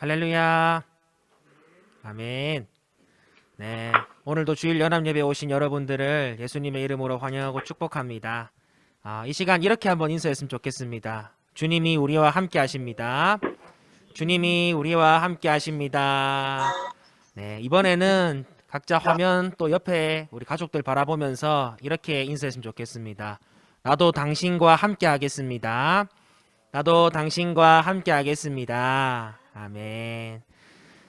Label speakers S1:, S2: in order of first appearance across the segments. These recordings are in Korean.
S1: 할렐루야. 아멘. 네. 오늘도 주일 연합 예배에 오신 여러분들을 예수님의 이름으로 환영하고 축복합니다. 이 시간 이렇게 한번 인사했으면 좋겠습니다. 주님이 우리와 함께 하십니다. 주님이 우리와 함께 하십니다. 네. 이번에는 각자 화면 또 옆에 우리 가족들 바라보면서 이렇게 인사했으면 좋겠습니다. 나도 당신과 함께 하겠습니다. 나도 당신과 함께 하겠습니다. 아멘.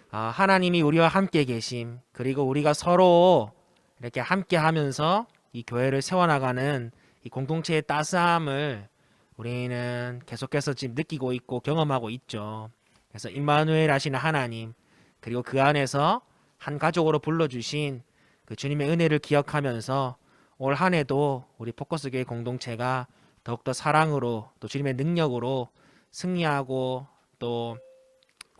S1: 하나님이 우리와 함께 계심, 그리고 우리가 서로 이렇게 함께 하면서 이 교회를 세워나가는 이 공동체의 따스함을 우리는 계속해서 지금 느끼고 있고 경험하고 있죠. 그래서 임마누엘 하시는 하나님, 그리고 그 안에서 한 가족으로 불러주신 그 주님의 은혜를 기억하면서 올 한 해도 우리 포커스교회 공동체가 더욱더 사랑으로 또 주님의 능력으로 승리하고 또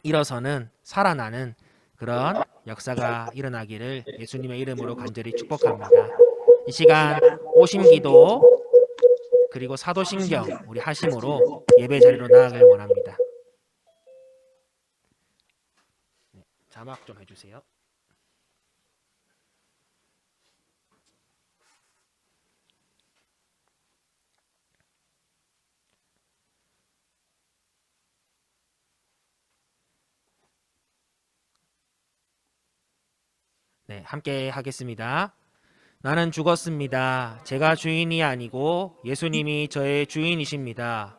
S1: 일어서는 살아나는 그런 역사가 일어나기를 예수님의 이름으로 간절히 축복합니다. 이 시간 오심기도 그리고 사도신경 우리 하심으로 예배 자리로 나아가길 원합니다. 자막 좀 해주세요. 네, 함께 하겠습니다. 나는 죽었습니다. 제가 주인이 아니고 예수님이 저의 주인이십니다.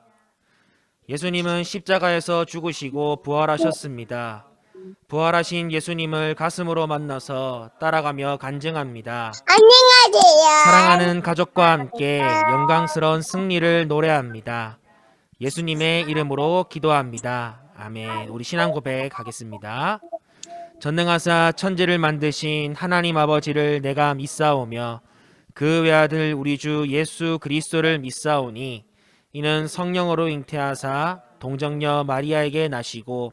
S1: 예수님은 십자가에서 죽으시고 부활하셨습니다. 부활하신 예수님을 가슴으로 만나서 따라가며 간증합니다.
S2: 안녕하세요.
S1: 사랑하는 가족과 함께 영광스러운 승리를 노래합니다. 예수님의 이름으로 기도합니다. 아멘. 우리 신앙 고백하겠습니다. 전능하사 천지를 만드신 하나님 아버지를 내가 믿사오며 그 외아들 우리 주 예수 그리스도를 믿사오니 이는 성령으로 잉태하사 동정녀 마리아에게 나시고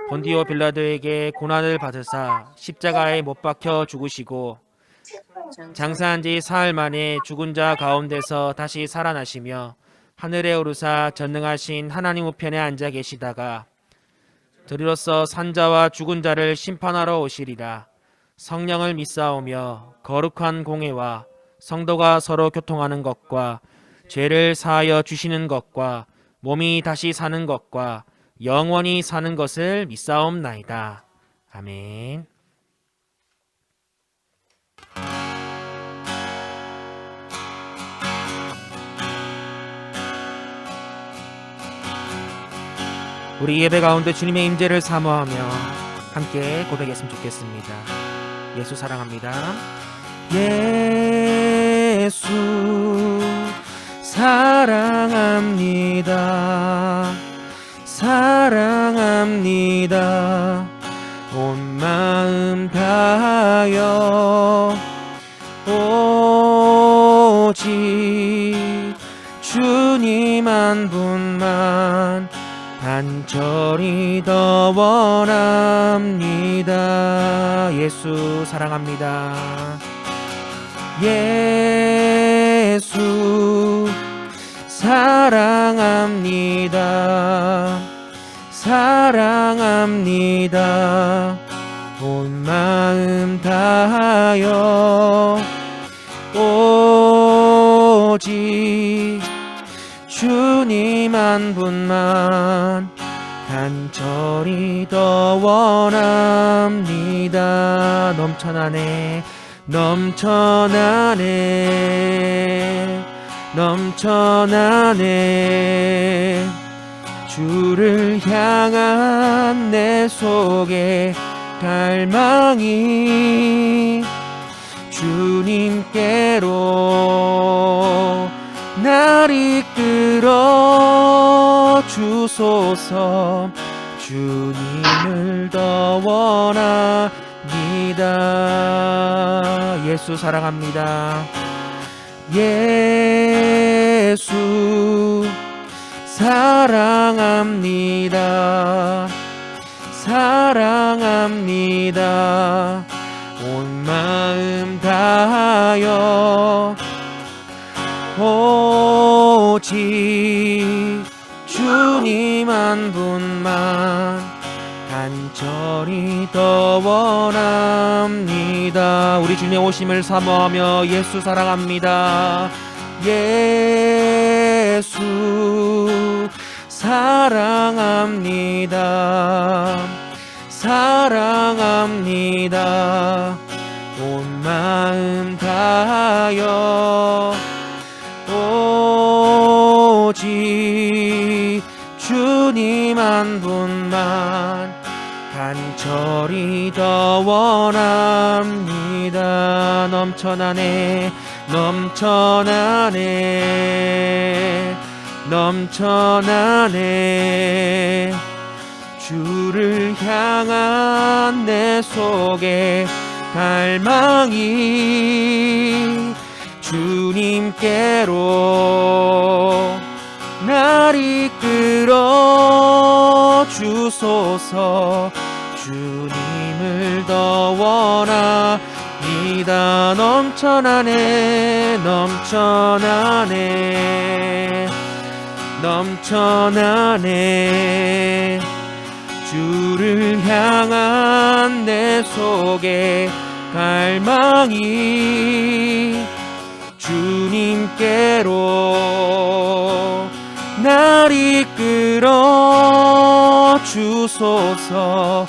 S1: 본디오 빌라도에게 고난을 받으사 십자가에 못 박혀 죽으시고 장사한 지 사흘 만에 죽은 자 가운데서 다시 살아나시며 하늘에 오르사 전능하신 하나님 우편에 앉아 계시다가 저리로서 산자와 죽은 자를 심판하러 오시리라. 성령을 믿사오며 거룩한 공회와 성도가 서로 교통하는 것과 죄를 사하여 주시는 것과 몸이 다시 사는 것과 영원히 사는 것을 믿사옵나이다. 아멘. 우리 예배 가운데 주님의 임재를 사모하며 함께 고백했으면 좋겠습니다. 예수 사랑합니다. 예수 사랑합니다. 사랑합니다. 온 마음 다하여 오직 주님 한 분만 간절히 더 원합니다. 예수 사랑합니다. 예수 사랑합니다. 사랑합니다. 온 마음 다하여 오직 주님 한 분만 간절히 더 원합니다. 넘쳐나네 넘쳐나네 넘쳐나네 주를 향한 내 속의 갈망이 주님께로 날 이끌어 주소서. 주님을 더 원합니다. 예수 사랑합니다. 예수 사랑합니다. 사랑합니다. 온 마음 다하여 오직 주님 한 분만 간절히 더 원합니다. 우리 주님의 오심을 사모하며 예수 사랑합니다. 예수 사랑합니다. 사랑합니다. 온 마음 다하여 오직 주님 한 분만 간절히 더 원합니다. 넘쳐나네 넘쳐나네 넘쳐나네 주를 향한 내 속에 갈망이 주님께로 날 이끌어 주소서. 주님을 더 원합니다. 넘쳐나네 넘쳐나네 넘쳐나네 주를 향한 내 속에 갈망이 주님께로 날 이끌어 주소서.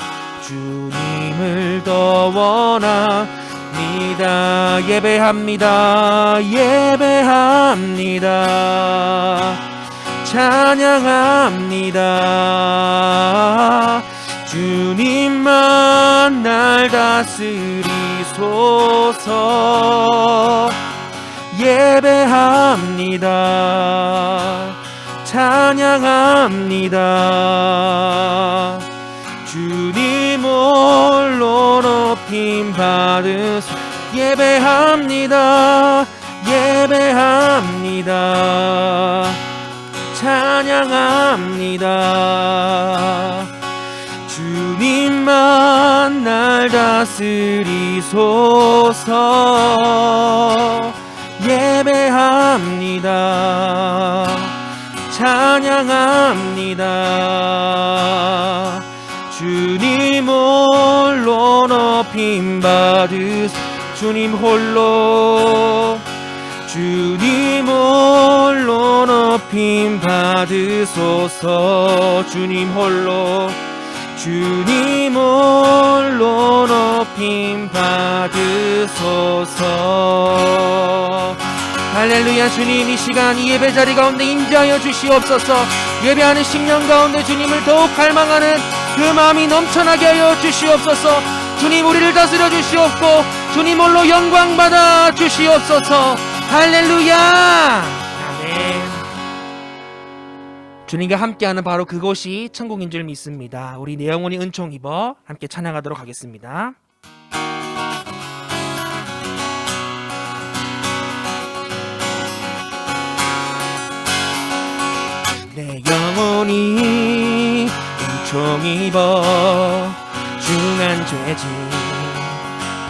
S1: 주님을 더 원합니다. 예배합니다. 예배합니다. 찬양합니다. 주님만 날 다스리소서. 예배합니다. 찬양합니다. 주님 홀로 높임 받으소. 예배합니다. 예배합니다. 찬양합니다. 주님만 날 다스리소서. 예배합니다. 찬양합니다. 주님 홀로 높임 받으소. 주님 홀로 주님 홀로 높임 받으소서. 주님 홀로 주님 홀로 높임 받으소서. 할렐루야. 주님 이 시간 이 예배 자리 가운데 임재하여 주시옵소서. 예배하는 심령 가운데 주님을 더욱 갈망하는 그 마음이 넘쳐나게 하여 주시옵소서. 주님 우리를 다스려 주시옵고 주님 홀로 영광 받아 주시옵소서. 할렐루야. 아멘. 주님과 함께하는 바로 그곳이 천국인 줄 믿습니다. 우리 내 영혼이 은총 입어 함께 찬양하도록 하겠습니다. 내 영혼이 은총 입어 중한 죄짐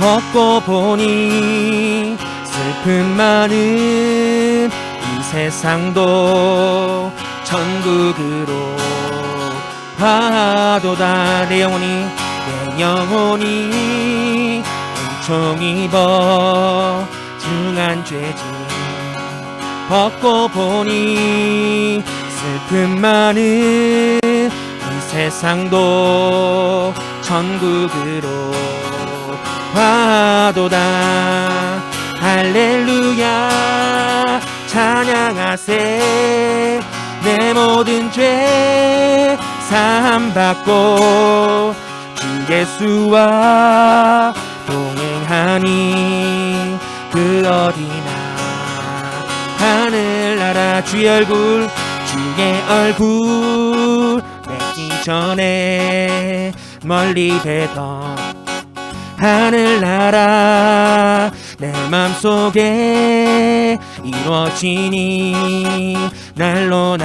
S1: 벗고 보니 슬픔 많은 이 세상도 천국으로 가도다. 내 영혼이 은총 입어 중한 죄짐 벗고 보니 슬픔 많은 이 세상도 천국으로 가도다. 할렐루야. 찬양하세. 내 모든 죄 사함받고 주 예수와 동행하니 그 어디나 하늘나라. 주의 얼굴 맺기 전에 멀리 뵈던 하늘나라 내 맘속에 이루어지니 날로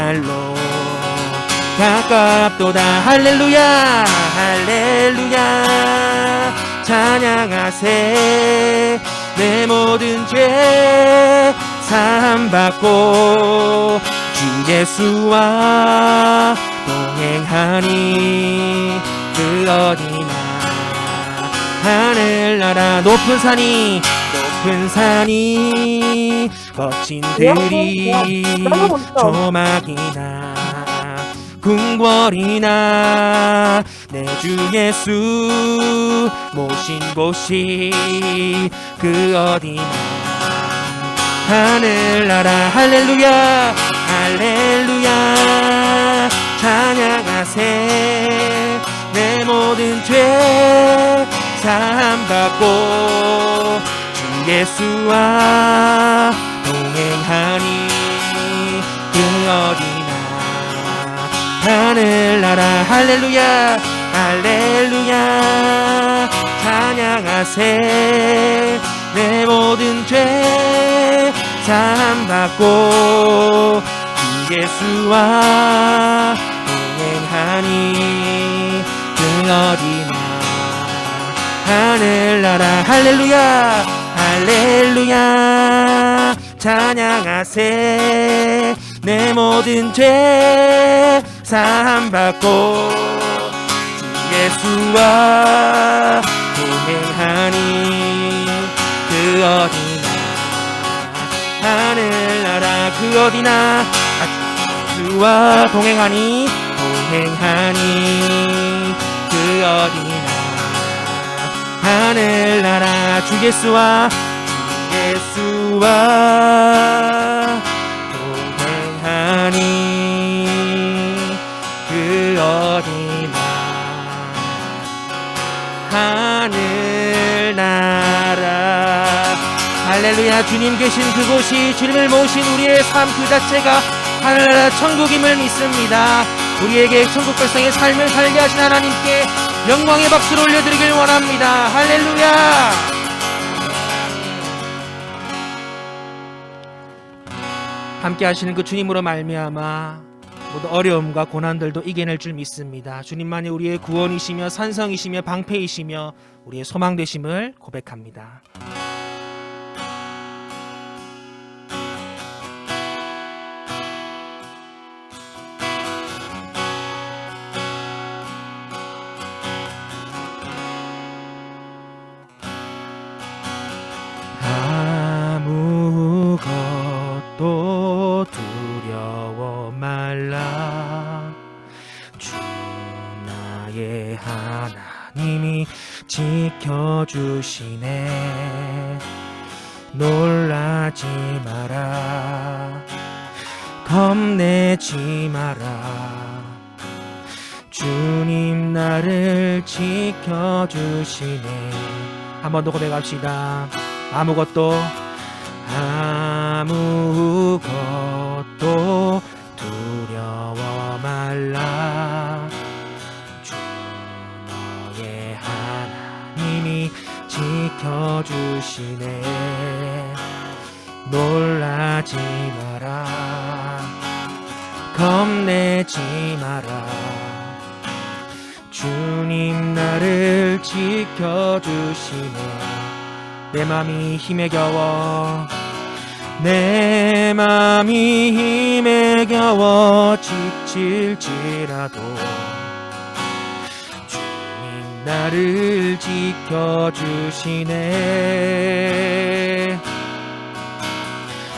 S1: 가깝도다. 할렐루야. 할렐루야. 찬양하세. 내 모든 죄 사함받고 주 예수와 동행하니 그 어디나 하늘나라 높은 산이 거친 들이 조막이나 궁궐이나 내 주 예수 모신 곳이 그 어디나 하늘나라 할렐루야 할렐루야 찬양하세 내 모든 죄 사함받고 주 예수와 동행하니 그 어디나 하늘나라 할렐루야 할렐루야 찬양하세 내 모든 죄 사함받고 주 예수와 동행하니 그 어디나 하늘나라 할렐루야 할렐루야 찬양하세 내 모든 죄 사함받고 주 예수와 동행하니 그 어디나 하늘나라 그 어디나 주와 동행하니 그 어디나 하늘나라 주 예수와 동행하니 그 어디나 하늘나라 할렐루야 주님 계신 그곳이 주님을 모신 우리의 삶 그 자체가 하늘나라 천국임을 믿습니다. 우리에게 천국 백성의 삶을 살게 하신 하나님께 영광의 박수를 올려드리길 원합니다. 할렐루야. 함께 하시는 그 주님으로 말미암아 모든 어려움과 고난들도 이겨낼 줄 믿습니다. 주님만이 우리의 구원이시며 산성이시며 방패이시며 우리의 소망 되심을 고백합니다. 아무것도 두려워 말라 주 나의 하나님이 지켜주시네 놀라지 마라 겁내지 마라 주님 나를 지켜주시네 한 번 더 고백합시다. 아무것도 두려워 말라 주 너의 하나님이 지켜주시네 놀라지 마라 겁내지 마라 주님 나를 지켜주시네 내 맘이 힘에 겨워 지칠지라도 주님 나를 지켜주시네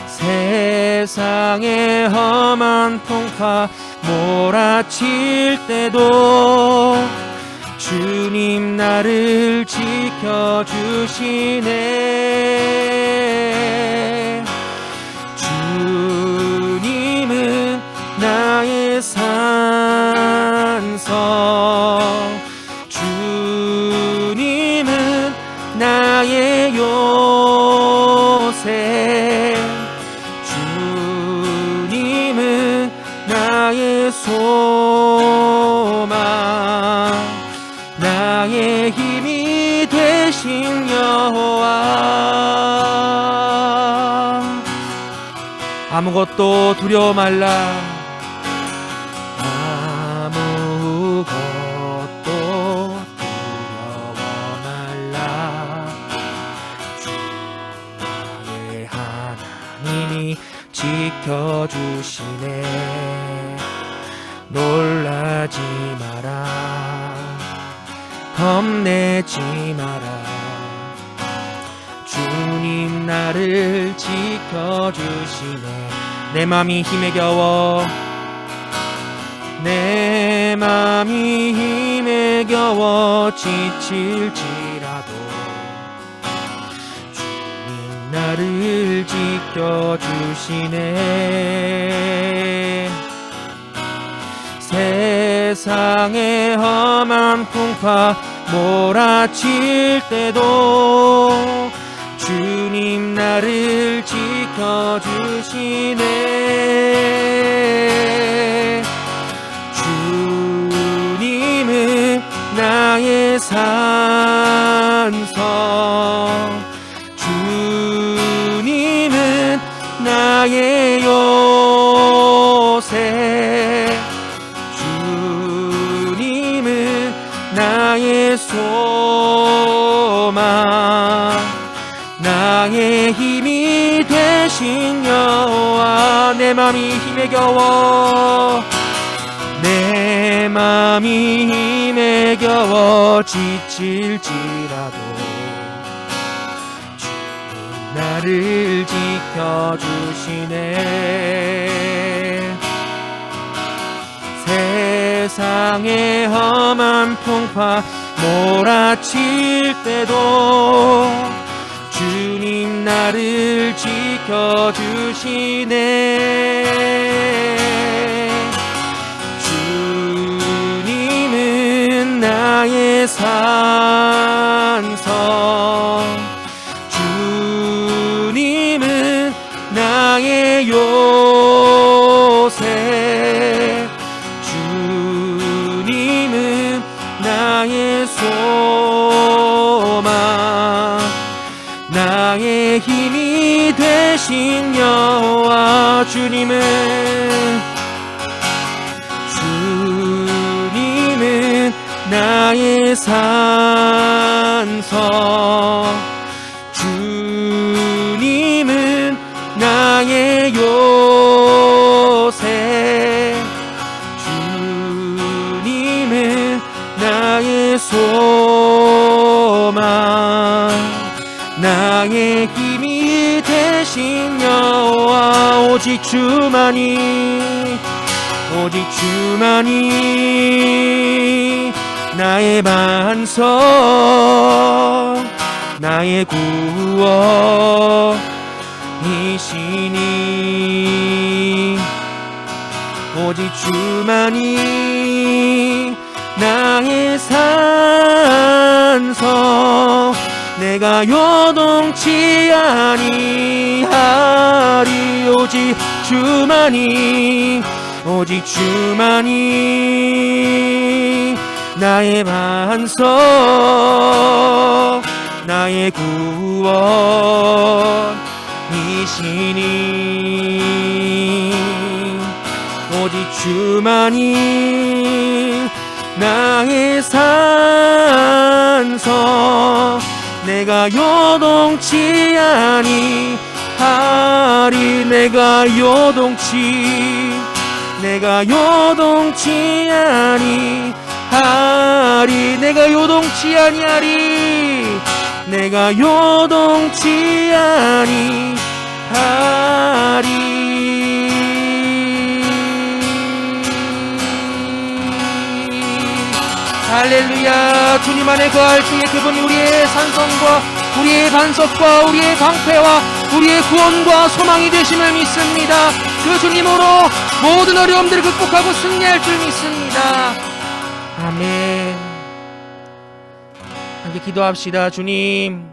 S1: 세상의 험한 풍파 몰아칠 때도 주님 나를 지켜주시네 주님은 나의 산성 주님은 나의 요새 주님은 나의 소망 나의 힘이 되신 여호와 아무것도 두려워 말라 아무것도 두려워 말라 주 나의 하나님이 지켜주시네 놀라지 마라 겁내지 마라. 주님 나를 지켜주시네. 내 맘이 힘에 겨워, 내 맘이 힘에 겨워 지칠지라도 주님 나를 지켜주시네. 세상의 험한 풍파 몰아칠 때도 주님 나를 지켜주시네. 주님은 나의 산성, 주님은 나의 요새, 주님은 나의 소망, 나의 힘이 되신 여호와. 내 맘이 힘에 겨워, 내 맘이 힘에 겨워 지칠지라도 주님 나를 지켜주시네. 세상의 험한 풍파 몰아칠 때도 주님 나를 지켜주시네. 주님은 나의 산성, 주님은 나의 요새, 주님은 나의 소망, 나의 힘이 되신 여호와. 주님은 나의 산성, 주님은 나의 요새, 주님은 나의 소망, 나의 힘이 되신 여호와. 오직 주만이, 오직 주만이 나의 반석, 나의 구원이시니. 오직 주만이 나의 산성, 내가 요동치 아니하리. 오직 주만이, 오직 주만이 나의 반석, 나의 구원이시니. 오직 주만이 나의 산성, 내가 요동치 아니하리. 내가 요동치 아니하리. 내가 요동치 아니하리. 내가 요동치 아니하리. 할렐루야. 주님 안에 거할 중에 그분이 우리의 산성과 우리의 반석과 우리의 방패와 우리의 구원과 소망이 되심을 믿습니다. 그 주님으로 모든 어려움들을 극복하고 승리할 줄 믿습니다. 아멘. 함께 기도합시다. 주님,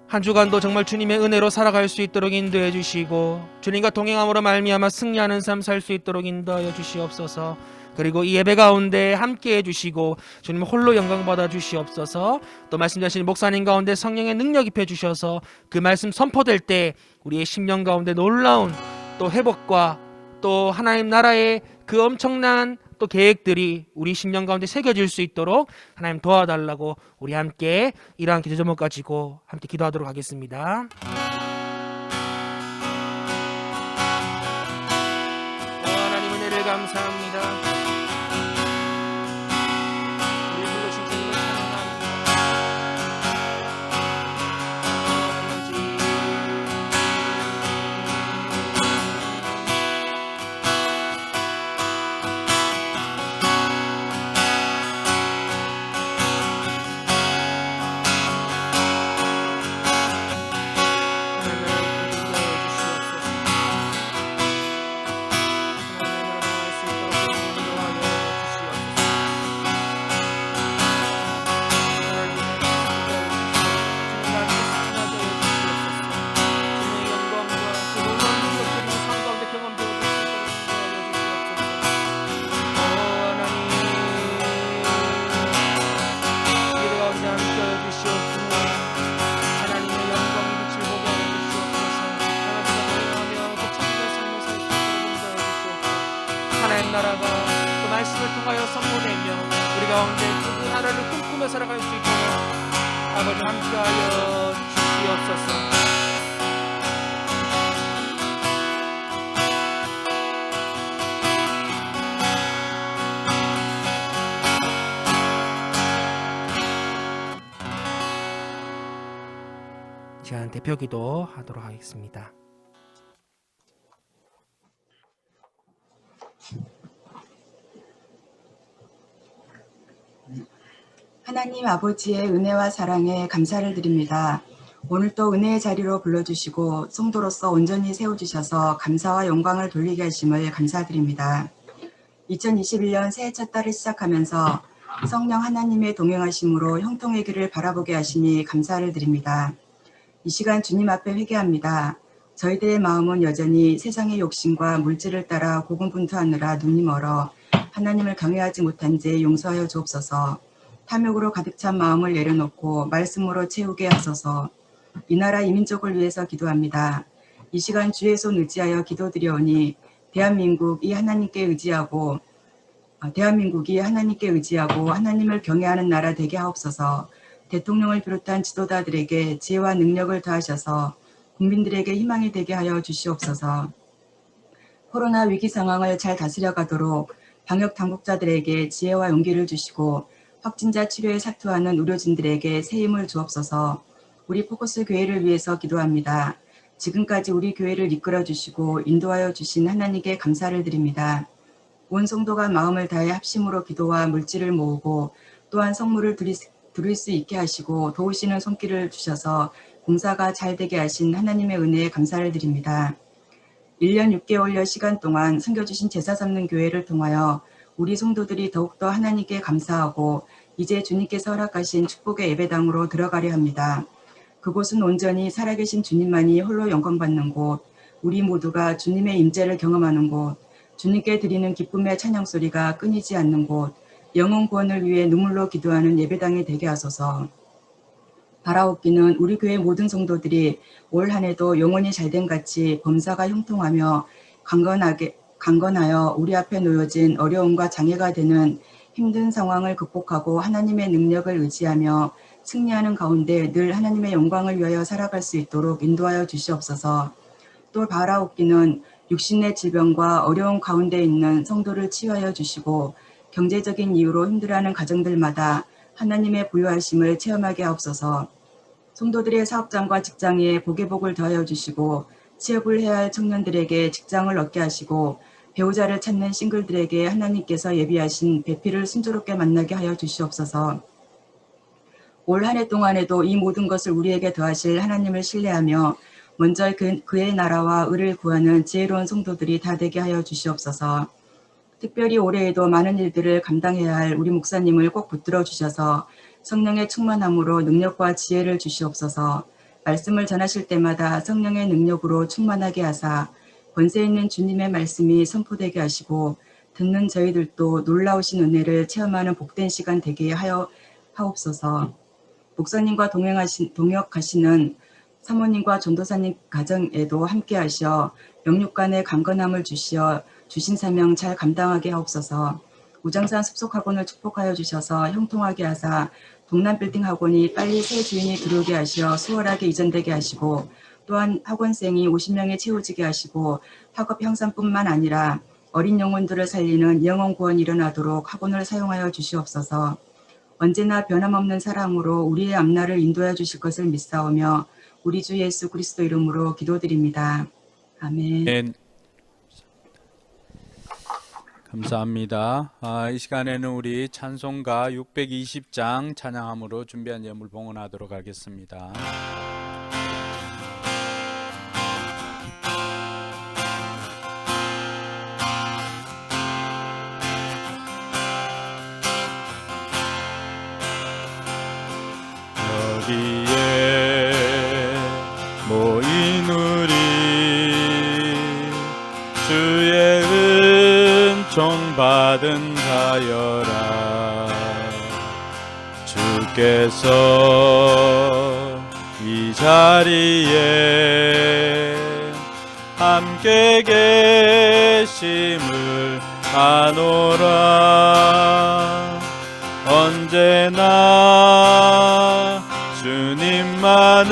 S1: 한 주간도 정말 주님의 은혜로 살아갈 수 있도록 인도해 주시고 주님과 동행함으로 말미암아 승리하는 삶 살 수 있도록 인도하여 주시옵소서. 그리고 이 예배 가운데 함께 해주시고 주님 홀로 영광 받아 주시옵소서. 또 말씀 주신 목사님 가운데 성령의 능력 입혀 주셔서 그 말씀 선포될 때 우리의 심령 가운데 놀라운 또 회복과 또 하나님 나라의 그 엄청난 또 계획들이 우리 심령 가운데 새겨질 수 있도록 하나님 도와달라고 우리 함께 이러한 기도 제목 가지고 함께 기도하도록 하겠습니다. 하나님 은혜를 감사합니다. 우리 불러주신 주님을 말씀을 통하여 선포되며 우리 가운데 그 나라를 꿈꾸며 살아갈 수 있도록 아버지 함께하여 주시옵소서. 시간 대표기도 하도록 하겠습니다.
S2: 하나님 아버지의 은혜와 사랑에 감사를 드립니다. 오늘 또 은혜의 자리로 불러주시고 성도로서 온전히 세워주셔서 감사와 영광을 돌리게 하심을 감사드립니다. 2021년 새해 첫 달을 시작하면서 성령 하나님의 동행하심으로 형통의 길을 바라보게 하시니 감사를 드립니다. 이 시간 주님 앞에 회개합니다. 저희들의 마음은 여전히 세상의 욕심과 물질을 따라 고군분투하느라 눈이 멀어 하나님을 경외하지 못한 죄 용서하여 주옵소서. 탐욕으로 가득 찬 마음을 내려놓고 말씀으로 채우게 하소서. 이 나라 이 민족을 위해서 기도합니다. 이 시간 주의 손 의지하여 기도드려오니 대한민국이 하나님께 의지하고 하나님을 경외하는 나라 되게 하옵소서. 대통령을 비롯한 지도자들에게 지혜와 능력을 더하셔서 국민들에게 희망이 되게 하여 주시옵소서. 코로나 위기 상황을 잘 다스려가도록 방역 당국자들에게 지혜와 용기를 주시고 확진자 치료에 사투하는 의료진들에게 새 힘을 주옵소서. 우리 포커스 교회를 위해서 기도합니다. 지금까지 우리 교회를 이끌어 주시고 인도하여 주신 하나님께 감사를 드립니다. 온 성도가 마음을 다해 합심으로 기도와 물질을 모으고 또한 성물을 드릴 수 있게 하시고 도우시는 손길을 주셔서 공사가 잘 되게 하신 하나님의 은혜에 감사를 드립니다. 1년 6개월여 시간 동안 섬겨주신 제사 삼는 교회를 통하여 우리 성도들이 더욱더 하나님께 감사하고 이제 주님께서 허락하신 축복의 예배당으로 들어가려 합니다. 그곳은 온전히 살아계신 주님만이 홀로 영광받는 곳, 우리 모두가 주님의 임재를 경험하는 곳, 주님께 드리는 기쁨의 찬양소리가 끊이지 않는 곳, 영혼 구원을 위해 눈물로 기도하는 예배당이 되게 하소서. 바라옵기는 우리 교회 모든 성도들이 올 한해도 영혼이 잘된 같이 범사가 형통하며 강건하여 우리 앞에 놓여진 어려움과 장애가 되는 힘든 상황을 극복하고 하나님의 능력을 의지하며 승리하는 가운데 늘 하나님의 영광을 위하여 살아갈 수 있도록 인도하여 주시옵소서. 또 바라옵기는 육신의 질병과 어려움 가운데 있는 성도를 치유하여 주시고 경제적인 이유로 힘들어하는 가정들마다 하나님의 부유하심을 체험하게 하옵소서. 성도들의 사업장과 직장에 복의 복을 더하여 주시고 취업을 해야 할 청년들에게 직장을 얻게 하시고 배우자를 찾는 싱글들에게 하나님께서 예비하신 배필을 순조롭게 만나게 하여 주시옵소서. 올 한 해 동안에도 이 모든 것을 우리에게 더하실 하나님을 신뢰하며 먼저 그의 나라와 의를 구하는 지혜로운 성도들이 다 되게 하여 주시옵소서. 특별히 올해에도 많은 일들을 감당해야 할 우리 목사님을 꼭 붙들어 주셔서 성령의 충만함으로 능력과 지혜를 주시옵소서. 말씀을 전하실 때마다 성령의 능력으로 충만하게 하사 권세 있는 주님의 말씀이 선포되게 하시고 듣는 저희들도 놀라우신 은혜를 체험하는 복된 시간 되게 하옵소서. 목사님과 동역하시는 사모님과 전도사님 가정에도 함께 하셔 영육간의 강건함을 주신 사명 잘 감당하게 하옵소서. 우장산 숲속학원을 축복하여 주셔서 형통하게 하사 동남빌딩 학원이 빨리 새 주인이 들어오게 하시어 수월하게 이전되게 하시고 또한 학원생이 50명에 채워지게 하시고 학업 향상뿐만 아니라 어린 영혼들을 살리는 영혼 구원이 일어나도록 학원을 사용하여 주시옵소서. 언제나 변함없는 사랑으로 우리의 앞날을 인도해 주실 것을 믿사오며 우리 주 예수 그리스도 이름으로 기도드립니다. 아멘.
S3: 네. 감사합니다. 이 시간에는 우리 찬송가 620장 찬양함으로 준비한 예물 봉헌하도록 하겠습니다. 여기에 모인 우리 주의 은총 받은 자여라. 주께서 이 자리에 함께 계심을 아노라. 언제나 주님만을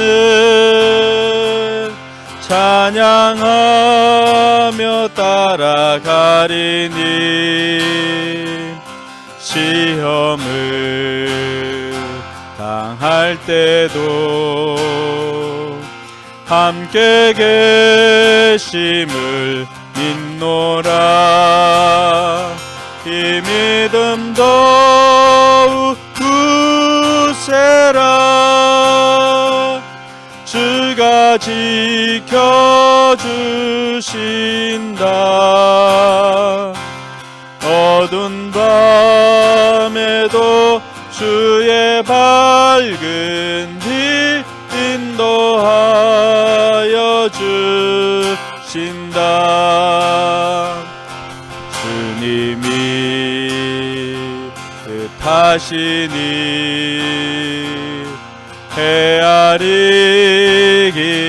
S3: 찬양하며 따라가리니 시험을 당할 때도 함께 계심을 믿노라. 이 믿음 더욱 굳세라. 주가 지켜주신다. 어두운 밤에도 주의 밝은 빛 인도하여 주신다. 주님이 뜻하시니 헤아리기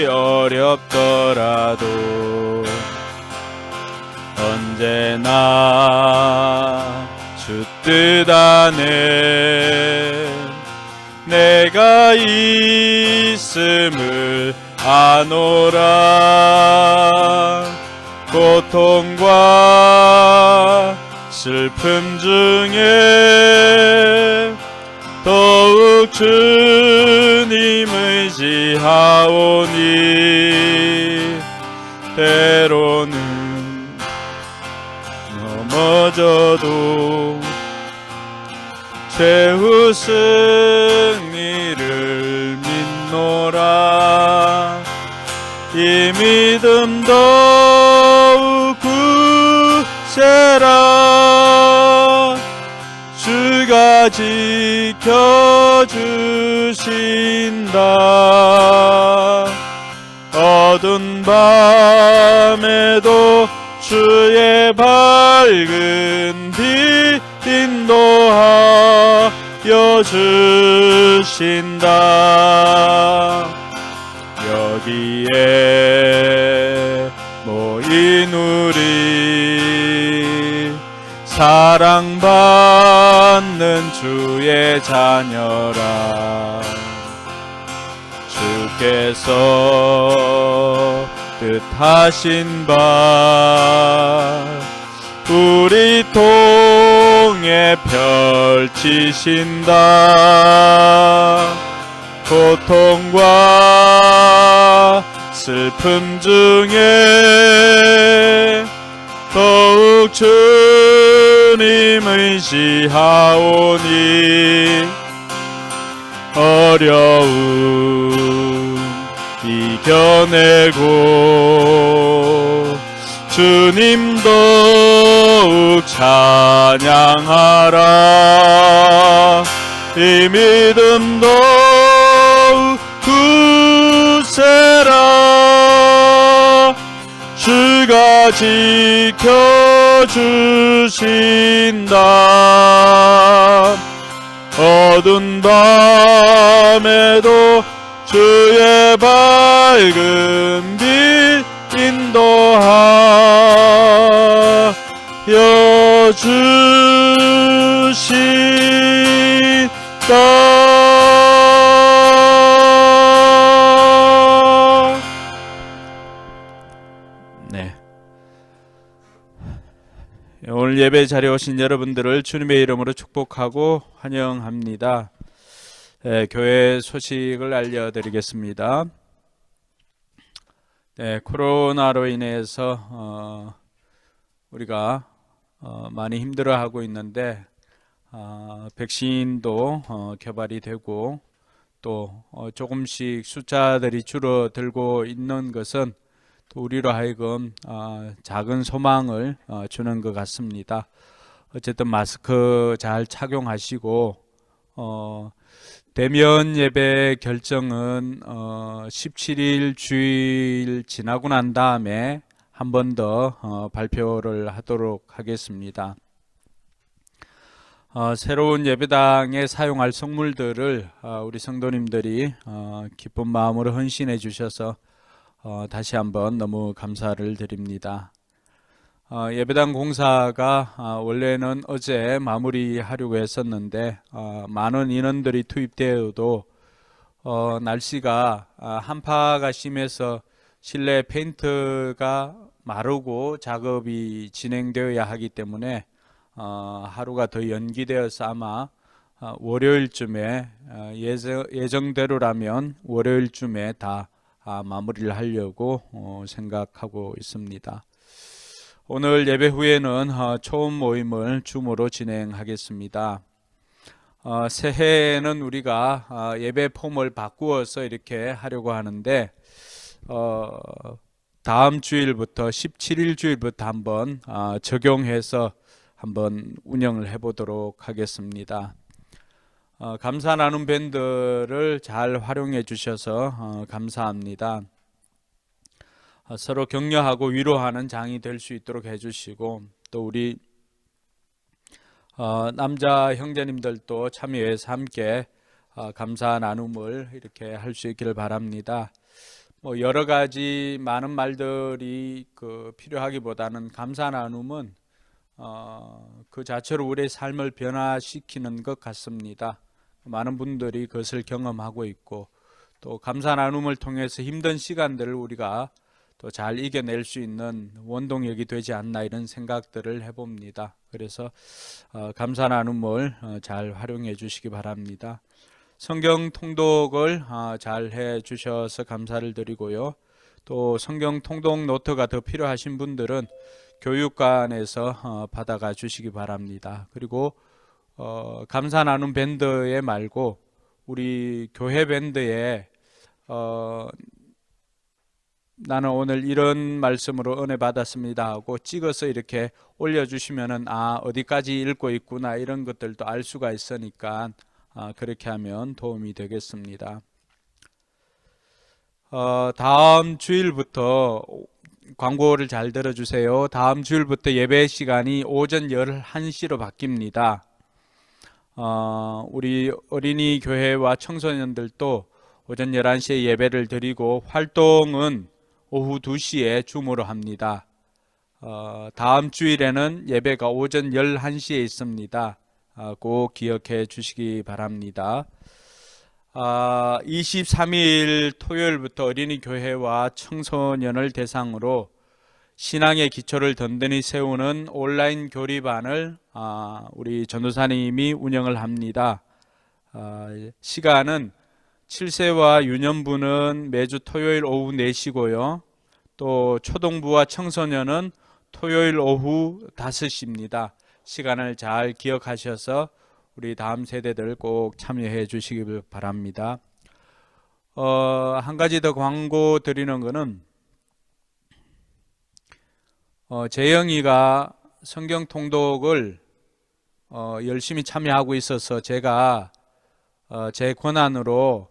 S3: 어렵더라도 언제나 주 뜻 안에 내가 있음을 아노라. 고통과 슬픔 중에 더욱 주님 의지하오니 때로는 넘어져도 최후 승리를 믿노라. 이 믿음 더욱 굳세라. 주가 지켜주신다. 어두운 밤에도 주의 밝은 빛 인도하여 주신다. 여기에 모인 우리 사랑받는 주의 자녀라. 주께서 뜻하신 바 우리 통해 펼치신다. 고통과 슬픔 중에 더욱 주님 의지하오니 어려움 이겨내고 주님 더욱 찬양하라. 이 믿음 더욱 굳세라. 주가 지켜주신다. 어두운 밤에도 주의 밝은 빛 인도하여 주신다. 네. 오늘 예배 자리에 오신 여러분들을 주님의 이름으로 축복하고 환영합니다. 교회 소식을 알려드리겠습니다. 코로나로 인해서 우리가 많이 힘들어하고 있는데 백신도 개발이 되고 또 조금씩 숫자들이 줄어들고 있는 것은 또 우리로 하여금 작은 소망을 주는 것 같습니다. 어쨌든 마스크 잘 착용하시고 대면 예배 결정은 17일 주일 지나고 난 다음에 한 번 더 발표를 하도록 하겠습니다. 새로운 예배당에 사용할 성물들을 우리 성도님들이 기쁜 마음으로 헌신해 주셔서 다시 한번 너무 감사를 드립니다. 예배당 공사가 원래는 어제 마무리하려고 했었는데 많은 인원들이 투입되어도 날씨가 한파가 심해서 실내 페인트가 마르고 작업이 진행되어야 하기 때문에 하루가 더 연기되어서 아마 월요일쯤에 예정대로라면 월요일쯤에 다 마무리를 하려고 생각하고 있습니다. 오늘 예배 후에는 초음 모임을 줌으로 진행하겠습니다. 새해에는 우리가 예배 폼을 바꾸어서 이렇게 하려고 하는데 다음 주일부터 17일 주일부터 한번 적용해서 한번 운영을 해보도록 하겠습니다. 감사 나눔 밴드를 잘 활용해 주셔서 감사합니다. 서로 격려하고 위로하는 장이 될 수 있도록 해주시고 또 우리 남자 형제님들도 참여해서 함께 감사 나눔을 이렇게 할 수 있기를 바랍니다. 여러 가지 많은 말들이 필요하기보다는 감사 나눔은 그 자체로 우리의 삶을 변화시키는 것 같습니다. 많은 분들이 그것을 경험하고 있고 또 감사 나눔을 통해서 힘든 시간들을 우리가 또 잘 이겨낼 수 있는 원동력이 되지 않나 이런 생각들을 해봅니다. 그래서 감사 나눔을 잘 활용해 주시기 바랍니다. 성경 통독을 잘 해 주셔서 감사를 드리고요. 또 성경 통독 노트가 더 필요하신 분들은 교육관에서 받아가 주시기 바랍니다. 그리고 감사 나눔 밴드에 말고 우리 교회 밴드에 나는 오늘 이런 말씀으로 은혜 받았습니다 하고 찍어서 이렇게 올려주시면은 어디까지 읽고 있구나 이런 것들도 알 수가 있으니까 그렇게 하면 도움이 되겠습니다. 다음 주일부터 광고를 잘 들어주세요. 다음 주일부터 예배 시간이 오전 11시로 바뀝니다. 우리 어린이 교회와 청소년들도 오전 11시에 예배를 드리고 활동은 오후 2시에 줌으로 합니다. 다음 주일에는 예배가 오전 11시에 있습니다. 꼭 기억해 주시기 바랍니다. 23일 토요일부터 어린이 교회와 청소년을 대상으로 신앙의 기초를 든든히 세우는 온라인 교리반을 우리 전도사님이 운영을 합니다. 시간은 7세와 유년부는 매주 토요일 오후 4시고요. 또 초동부와 청소년은 토요일 오후 5시입니다. 시간을 잘 기억하셔서 우리 다음 세대들 꼭 참여해 주시기 바랍니다. 한 가지 더 광고 드리는 거는 재영이가 성경 통독을 열심히 참여하고 있어서 제가 제 권한으로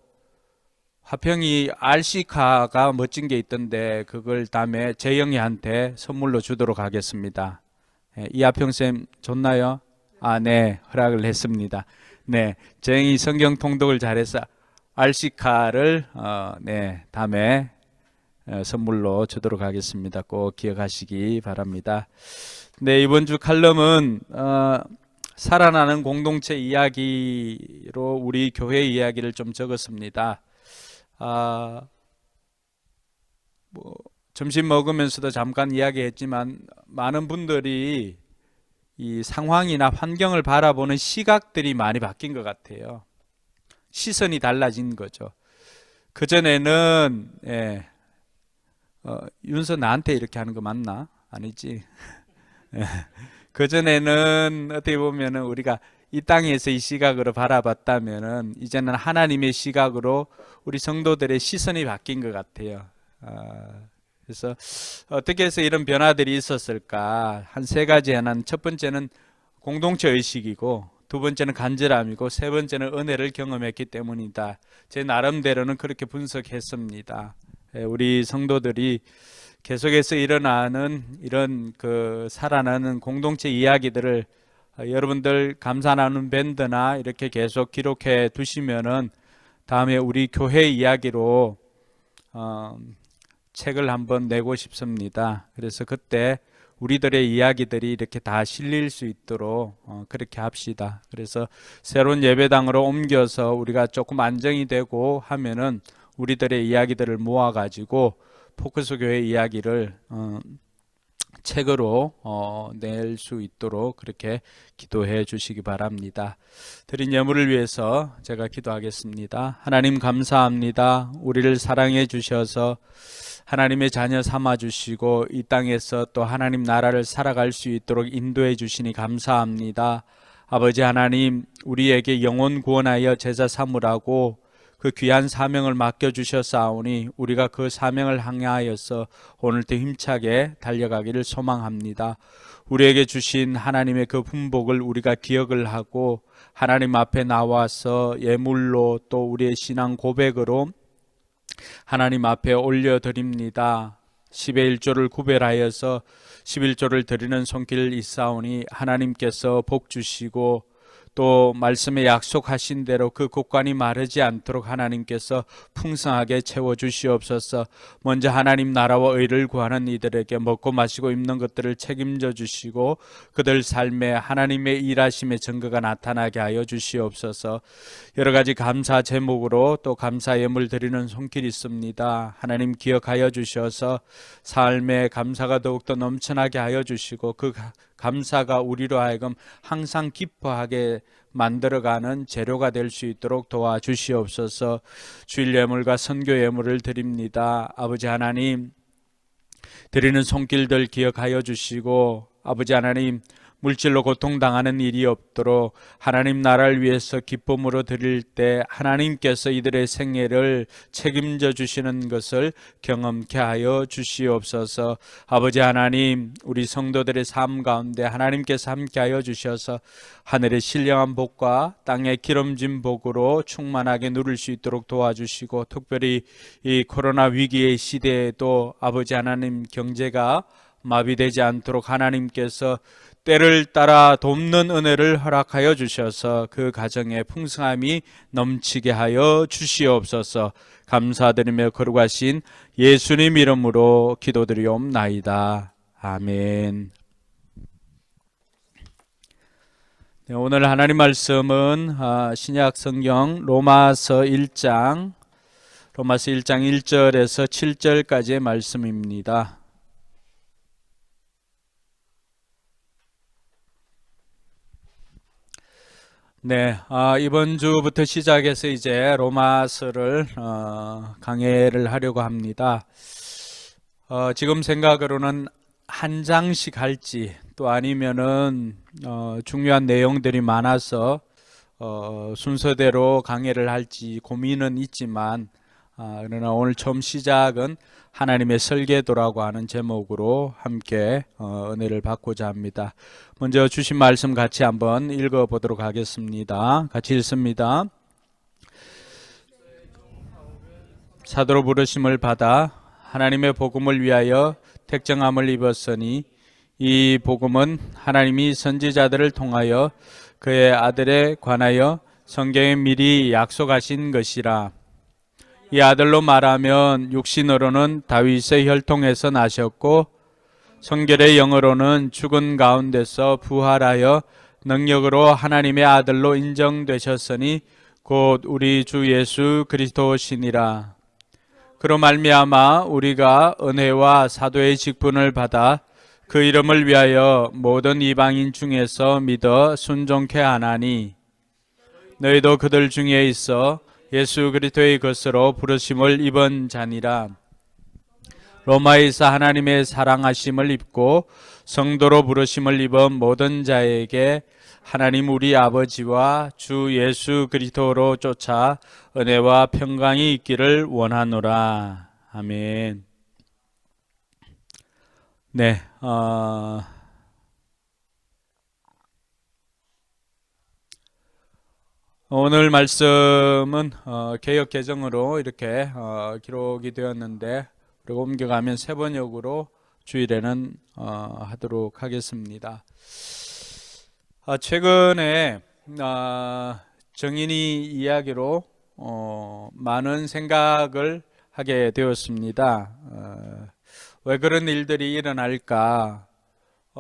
S3: 화평이 RC카가 멋진 게 있던데 그걸 다음에 재영이한테 선물로 주도록 하겠습니다. 이하평쌤 좋나요? 네, 허락을 했습니다. 네, 재영이 성경 통독을 잘해서 RC카를 네, 다음에 선물로 주도록 하겠습니다. 꼭 기억하시기 바랍니다. 네, 이번 주 칼럼은 살아나는 공동체 이야기로 우리 교회 이야기를 좀 적었습니다. 점심 먹으면서도 잠깐 이야기했지만 많은 분들이 이 상황이나 환경을 바라보는 시각들이 많이 바뀐 것 같아요. 시선이 달라진 거죠. 그전에는 윤서 나한테 이렇게 하는 거 맞나? 아니지. 그전에는 어떻게 보면은 우리가 이 땅에서 이 시각으로 바라봤다면은 이제는 하나님의 시각으로 우리 성도들의 시선이 바뀐 것 같아요. 그래서 어떻게 해서 이런 변화들이 있었을까? 한 3가지 하나는 첫 번째는 공동체 의식이고 두 번째는 간절함이고 세 번째는 은혜를 경험했기 때문이다. 제 나름대로는 그렇게 분석했습니다. 우리 성도들이 계속해서 일어나는 이런 살아나는 공동체 이야기들을 여러분들 감사 나눔 밴드나 이렇게 계속 기록해 두시면은 다음에 우리 교회 이야기로 책을 한번 내고 싶습니다. 그래서 그때 우리들의 이야기들이 이렇게 다 실릴 수 있도록 그렇게 합시다. 그래서 새로운 예배당으로 옮겨서 우리가 조금 안정이 되고 하면은 우리들의 이야기들을 모아가지고 포커스 교회 이야기를 책으로 낼 수 있도록 그렇게 기도해 주시기 바랍니다. 드린 예물을 위해서 제가 기도하겠습니다. 하나님 감사합니다. 우리를 사랑해 주셔서 하나님의 자녀 삼아 주시고 이 땅에서 또 하나님 나라를 살아갈 수 있도록 인도해 주시니 감사합니다. 아버지 하나님, 우리에게 영혼 구원하여 제자 삼으라고 그 귀한 사명을 맡겨주셨사오니 우리가 그 사명을 향하여서 오늘도 힘차게 달려가기를 소망합니다. 우리에게 주신 하나님의 그 분복을 우리가 기억을 하고 하나님 앞에 나와서 예물로 또 우리의 신앙 고백으로 하나님 앞에 올려드립니다. 10의 1조를 구별하여서 11조를 드리는 손길 있사오니 하나님께서 복 주시고 또 말씀에 약속하신 대로 그 곳간이 마르지 않도록 하나님께서 풍성하게 채워주시옵소서. 먼저 하나님 나라와 의를 구하는 이들에게 먹고 마시고 입는 것들을 책임져 주시고 그들 삶에 하나님의 일하심의 증거가 나타나게 하여 주시옵소서. 여러 가지 감사 제목으로 또 감사 예물 드리는 손길이 있습니다. 하나님 기억하여 주셔서 삶에 감사가 더욱더 넘쳐나게 하여 주시고 그 감사가 우리로 하여금 항상 기뻐하게 만들어가는 재료가 될 수 있도록 도와주시옵소서. 주일 예물과 선교 예물을 드립니다. 아버지 하나님, 드리는 손길들 기억하여 주시고 아버지 하나님, 물질로 고통당하는 일이 없도록 하나님 나라를 위해서 기쁨으로 드릴 때 하나님께서 이들의 생애를 책임져 주시는 것을 경험케 하여 주시옵소서. 아버지 하나님, 우리 성도들의 삶 가운데 하나님께서 함께 하여 주셔서 하늘의 신령한 복과 땅의 기름진 복으로 충만하게 누릴 수 있도록 도와주시고 특별히 이 코로나 위기의 시대에도 아버지 하나님 경제가 마비되지 않도록 하나님께서 때를 따라 돕는 은혜를 허락하여 주셔서 그 가정에 풍성함이 넘치게 하여 주시옵소서. 감사드리며 거룩하신 예수님 이름으로 기도드리옵나이다. 아멘. 네, 오늘 하나님 말씀은 신약 성경 로마서 1장 1절에서 7절까지의 말씀입니다. 네, 이번 주부터 시작해서 이제 로마서를 강해를 하려고 합니다. 지금 생각으로는 한 장씩 할지 또 아니면은 중요한 내용들이 많아서 순서대로 강해를 할지 고민은 있지만 그러나 오늘 처음 시작은 하나님의 설계도라고 하는 제목으로 함께 은혜를 받고자 합니다. 먼저 주신 말씀 같이 한번 읽어보도록 하겠습니다. 같이 읽습니다. 사도로 부르심을 받아 하나님의 복음을 위하여 택정함을 입었으니 이 복음은 하나님이 선지자들을 통하여 그의 아들에 관하여 성경에 미리 약속하신 것이라. 이 아들로 말하면 육신으로는 다윗의 혈통에서 나셨고 성결의 영으로는 죽은 가운데서 부활하여 능력으로 하나님의 아들로 인정되셨으니 곧 우리 주 예수 그리스도시니라. 그로 말미암아 우리가 은혜와 사도의 직분을 받아 그 이름을 위하여 모든 이방인 중에서 믿어 순종케 하나니 너희도 그들 중에 있어 예수 그리스도의 것으로 부르심을 입은 자니라. 로마에서 하나님의 사랑하심을 입고 성도로 부르심을 입은 모든 자에게 하나님 우리 아버지와 주 예수 그리스도로 쫓아 은혜와 평강이 있기를 원하노라. 아멘. 네, 오늘 말씀은 개역 개정으로 이렇게 기록이 되었는데 그리고 옮겨가면 새 번역으로 주일에는 하도록 하겠습니다. 최근에 정인이 이야기로 많은 생각을 하게 되었습니다. 왜 그런 일들이 일어날까?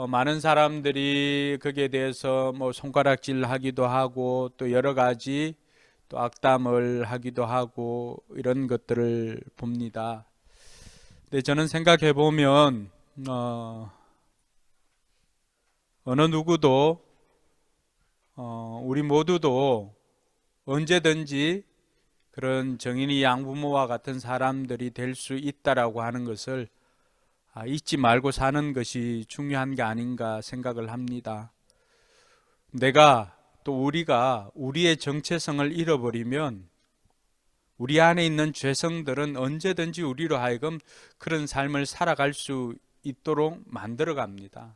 S3: 많은 사람들이 거기에 대해서 뭐 손가락질 하기도 하고 또 여러 가지 또 악담을 하기도 하고 이런 것들을 봅니다. 근데 저는 생각해 보면 어느 누구도 우리 모두도 언제든지 그런 정인이 양부모와 같은 사람들이 될 수 있다라고 하는 것을 잊지 말고 사는 것이 중요한 게 아닌가 생각을 합니다. 내가 또 우리가 우리의 정체성을 잃어버리면 우리 안에 있는 죄성들은 언제든지 우리로 하여금 그런 삶을 살아갈 수 있도록 만들어 갑니다.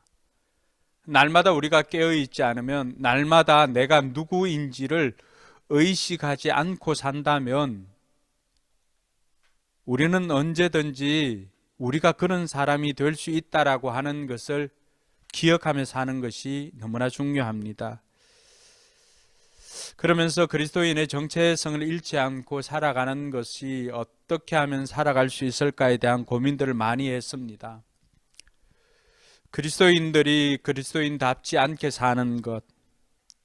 S3: 날마다 우리가 깨어있지 않으면 날마다 내가 누구인지를 의식하지 않고 산다면 우리는 언제든지 우리가 그런 사람이 될 수 있다라고 하는 것을 기억하며 사는 것이 너무나 중요합니다. 그러면서 그리스도인의 정체성을 잃지 않고 살아가는 것이 어떻게 하면 살아갈 수 있을까에 대한 고민들을 많이 했습니다. 그리스도인들이 그리스도인답지 않게 사는 것,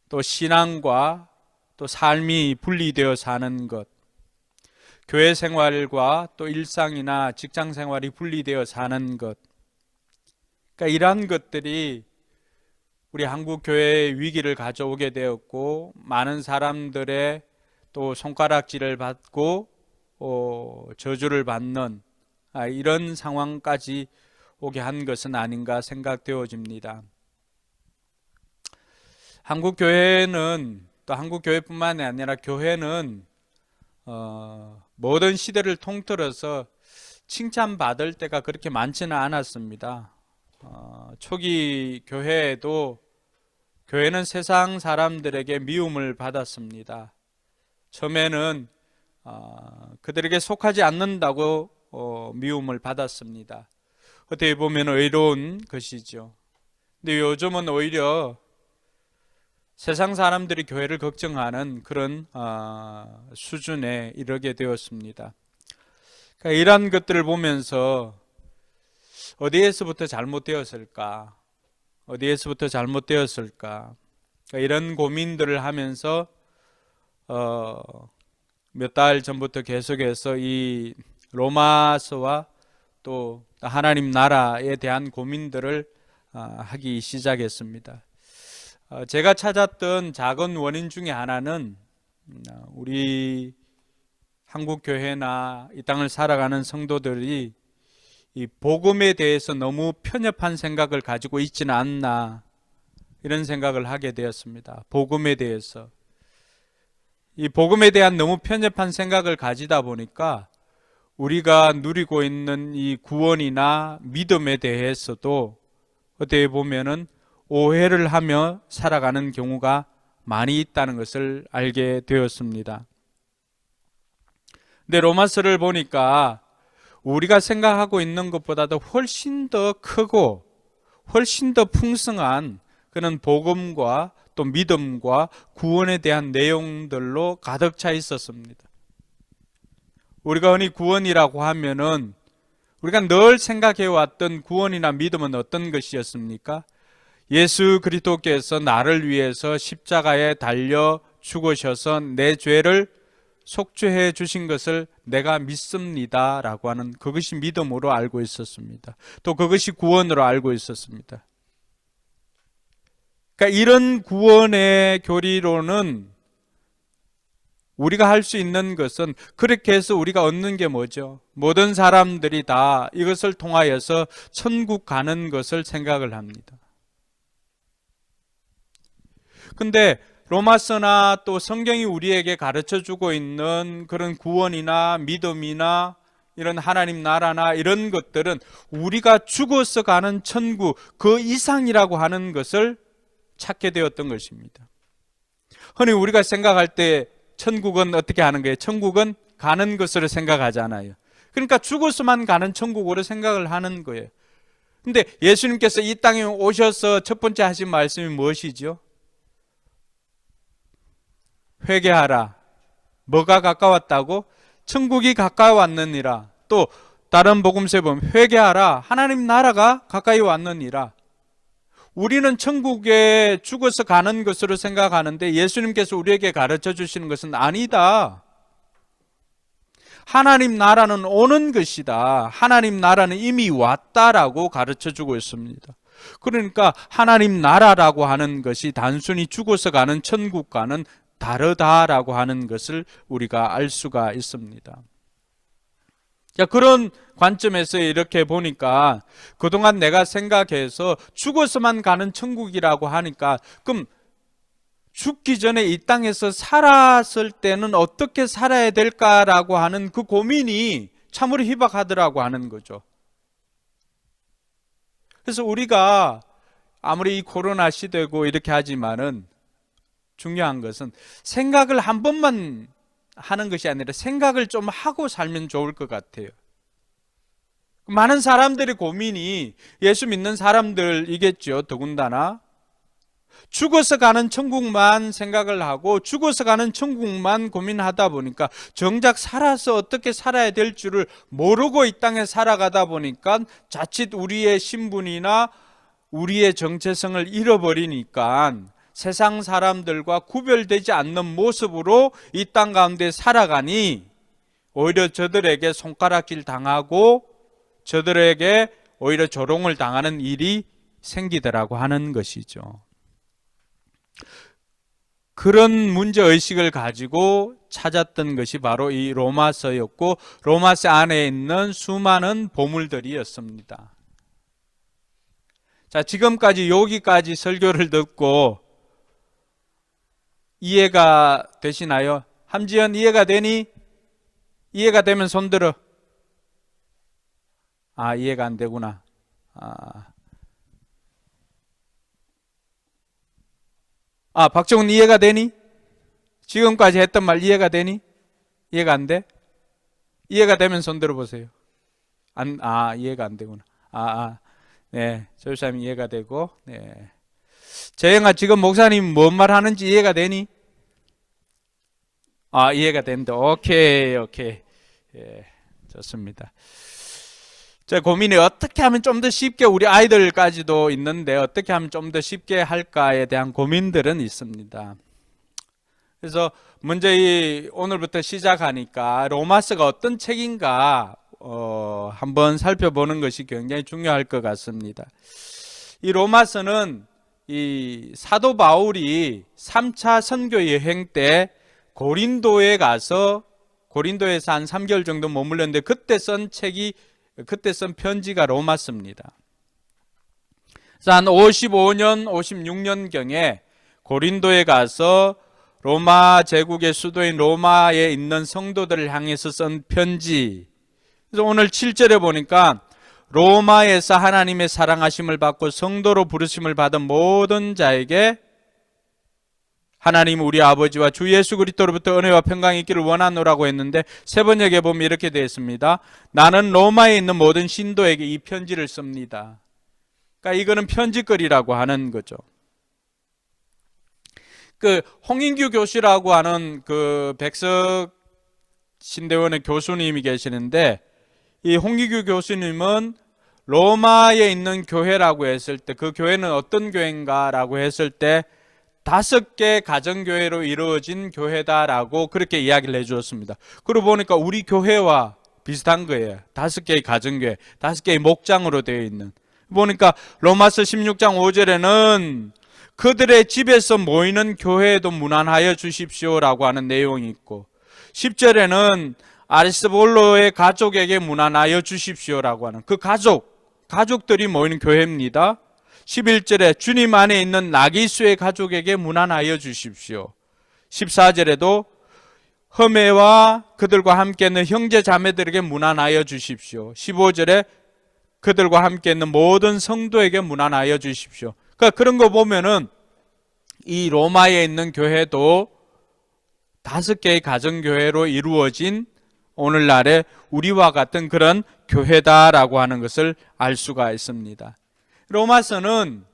S3: 또 신앙과 또 삶이 분리되어 사는 것, 교회 생활과 또 일상이나 직장 생활이 분리되어 사는 것, 그러니까 이러한 것들이 우리 한국 교회의 위기를 가져오게 되었고 많은 사람들의 또 손가락질을 받고 저주를 받는 이런 상황까지 오게 한 것은 아닌가 생각되어집니다. 한국 교회는 또 한국 교회뿐만이 아니라 교회는 모든 시대를 통틀어서 칭찬받을 때가 그렇게 많지는 않았습니다. 초기 교회에도 교회는 세상 사람들에게 미움을 받았습니다. 처음에는 그들에게 속하지 않는다고 미움을 받았습니다. 어떻게 보면 의로운 것이죠. 근데 요즘은 오히려 세상 사람들이 교회를 걱정하는 그런 수준에 이르게 되었습니다. 그러니까 이러한 것들을 보면서 어디에서부터 잘못되었을까? 어디에서부터 잘못되었을까? 그러니까 이런 고민들을 하면서 몇 달 전부터 계속해서 이 로마서와 또 하나님 나라에 대한 고민들을 하기 시작했습니다. 제가 찾았던 작은 원인 중에 하나는 우리 한국 교회나 이 땅을 살아가는 성도들이 이 복음에 대해서 너무 편협한 생각을 가지고 있지는 않나 이런 생각을 하게 되었습니다. 복음에 대해서 이 복음에 대한 너무 편협한 생각을 가지다 보니까 우리가 누리고 있는 이 구원이나 믿음에 대해서도 어떻게 보면은 오해를 하며 살아가는 경우가 많이 있다는 것을 알게 되었습니다. 근데 로마서를 보니까 우리가 생각하고 있는 것보다도 훨씬 더 크고 훨씬 더 풍성한 그런 복음과 또 믿음과 구원에 대한 내용들로 가득 차 있었습니다. 우리가 흔히 구원이라고 하면은 우리가 늘 생각해 왔던 구원이나 믿음은 어떤 것이었습니까? 예수 그리스도께서 나를 위해서 십자가에 달려 죽으셔서 내 죄를 속죄해 주신 것을 내가 믿습니다 라고 하는 그것이 믿음으로 알고 있었습니다. 또 그것이 구원으로 알고 있었습니다. 그러니까 이런 구원의 교리로는 우리가 할 수 있는 것은 그렇게 해서 우리가 얻는 게 뭐죠? 모든 사람들이 다 이것을 통하여서 천국 가는 것을 생각을 합니다. 근데 로마서나 또 성경이 우리에게 가르쳐주고 있는 그런 구원이나 믿음이나 이런 하나님 나라나 이런 것들은 우리가 죽어서 가는 천국 그 이상이라고 하는 것을 찾게 되었던 것입니다. 흔히 우리가 생각할 때 천국은 어떻게 하는 거예요? 천국은 가는 것으로 생각하잖아요. 그러니까 죽어서만 가는 천국으로 생각을 하는 거예요. 근데 예수님께서 이 땅에 오셔서 첫 번째 하신 말씀이 무엇이죠? 회개하라. 뭐가 가까웠다고? 천국이 가까워왔느니라. 또 다른 복음서에 보면 회개하라. 하나님 나라가 가까이 왔느니라. 우리는 천국에 죽어서 가는 것으로 생각하는데 예수님께서 우리에게 가르쳐 주시는 것은 아니다. 하나님 나라는 오는 것이다. 하나님 나라는 이미 왔다라고 가르쳐 주고 있습니다. 그러니까 하나님 나라라고 하는 것이 단순히 죽어서 가는 천국과는 다르다라고 하는 것을 우리가 알 수가 있습니다. 자, 그런 관점에서 이렇게 보니까 그동안 내가 생각해서 죽어서만 가는 천국이라고 하니까 그럼 죽기 전에 이 땅에서 살았을 때는 어떻게 살아야 될까라고 하는 그 고민이 참으로 희박하더라고 하는 거죠. 그래서 우리가 아무리 이 코로나 시대고 이렇게 하지만은 중요한 것은 생각을 한 번만 하는 것이 아니라 생각을 좀 하고 살면 좋을 것 같아요. 많은 사람들의 고민이 예수 믿는 사람들이겠죠. 더군다나 죽어서 가는 천국만 생각을 하고 죽어서 가는 천국만 고민하다 보니까 정작 살아서 어떻게 살아야 될 줄을 모르고 이 땅에 살아가다 보니까 자칫 우리의 신분이나 우리의 정체성을 잃어버리니까 세상 사람들과 구별되지 않는 모습으로 이 땅 가운데 살아가니 오히려 저들에게 손가락질 당하고 저들에게 오히려 조롱을 당하는 일이 생기더라고 하는 것이죠. 그런 문제의식을 가지고 찾았던 것이 바로 이 로마서였고 로마서 안에 있는 수많은 보물들이었습니다. 자, 지금까지 여기까지 설교를 듣고 이해가 되시나요? 함지연 이해가 되니? 이해가 되면 손들어. 아, 이해가 안 되구나. 박정훈 이해가 되니? 지금까지 했던 말 이해가 되니? 이해가 안 돼? 이해가 되면 손 들어보세요. 이해가 안 되구나. 네, 조유사님 이해가 되고, 네. 재영아, 지금 목사님 뭔 말 하는지 이해가 되니? 이해가 된다. 오케이. 예, 좋습니다. 제 고민이 어떻게 하면 좀 더 쉽게 우리 아이들까지도 있는데 어떻게 하면 좀 더 쉽게 할까에 대한 고민들은 있습니다. 그래서 먼저 오늘부터 시작하니까 로마서가 어떤 책인가 한번 살펴보는 것이 굉장히 중요할 것 같습니다. 이 로마서는 이 사도 바울이 3차 선교 여행 때 고린도에 가서 고린도에서 한 3개월 정도 머물렀는데 그때 쓴 편지가 로마서입니다. 그래서 한 55년, 56년경에 고린도에 가서 로마 제국의 수도인 로마에 있는 성도들을 향해서 쓴 편지. 그래서 오늘 7절에 보니까 로마에서 하나님의 사랑하심을 받고 성도로 부르심을 받은 모든 자에게 하나님 우리 아버지와 주 예수 그리스도로부터 은혜와 평강이 있기를 원하노라고 했는데 세 번역에 보면 이렇게 되어 있습니다. 나는 로마에 있는 모든 신도에게 이 편지를 씁니다. 그러니까 이거는 편지글이라고 하는 거죠. 그 홍인규 교수라고 하는 그 백석 신대원의 교수님이 계시는데 이 홍인규 교수님은 로마에 있는 교회라고 했을 때 그 교회는 어떤 교회인가라고 했을 때 5개 가정교회로 이루어진 교회다라고 그렇게 이야기를 해주었습니다. 그러고 보니까 우리 교회와 비슷한 거예요. 5개의 가정교회, 5개의 목장으로 되어 있는. 보니까 로마서 16장 5절에는 그들의 집에서 모이는 교회에도 문안하여 주십시오라고 하는 내용이 있고 10절에는 아리스볼로의 가족에게 문안하여 주십시오라고 하는 그 가족들이 모이는 교회입니다. 11절에 주님 안에 있는 나기수의 가족에게 문안하여 주십시오. 14절에도 흠에와 그들과 함께 있는 형제 자매들에게 문안하여 주십시오. 15절에 그들과 함께 있는 모든 성도에게 문안하여 주십시오. 그러니까 그런 거 보면은 이 로마에 있는 교회도 5개의 가정교회로 이루어진 오늘날의 우리와 같은 그런 교회다라고 하는 것을 알 수가 있습니다. 로마서는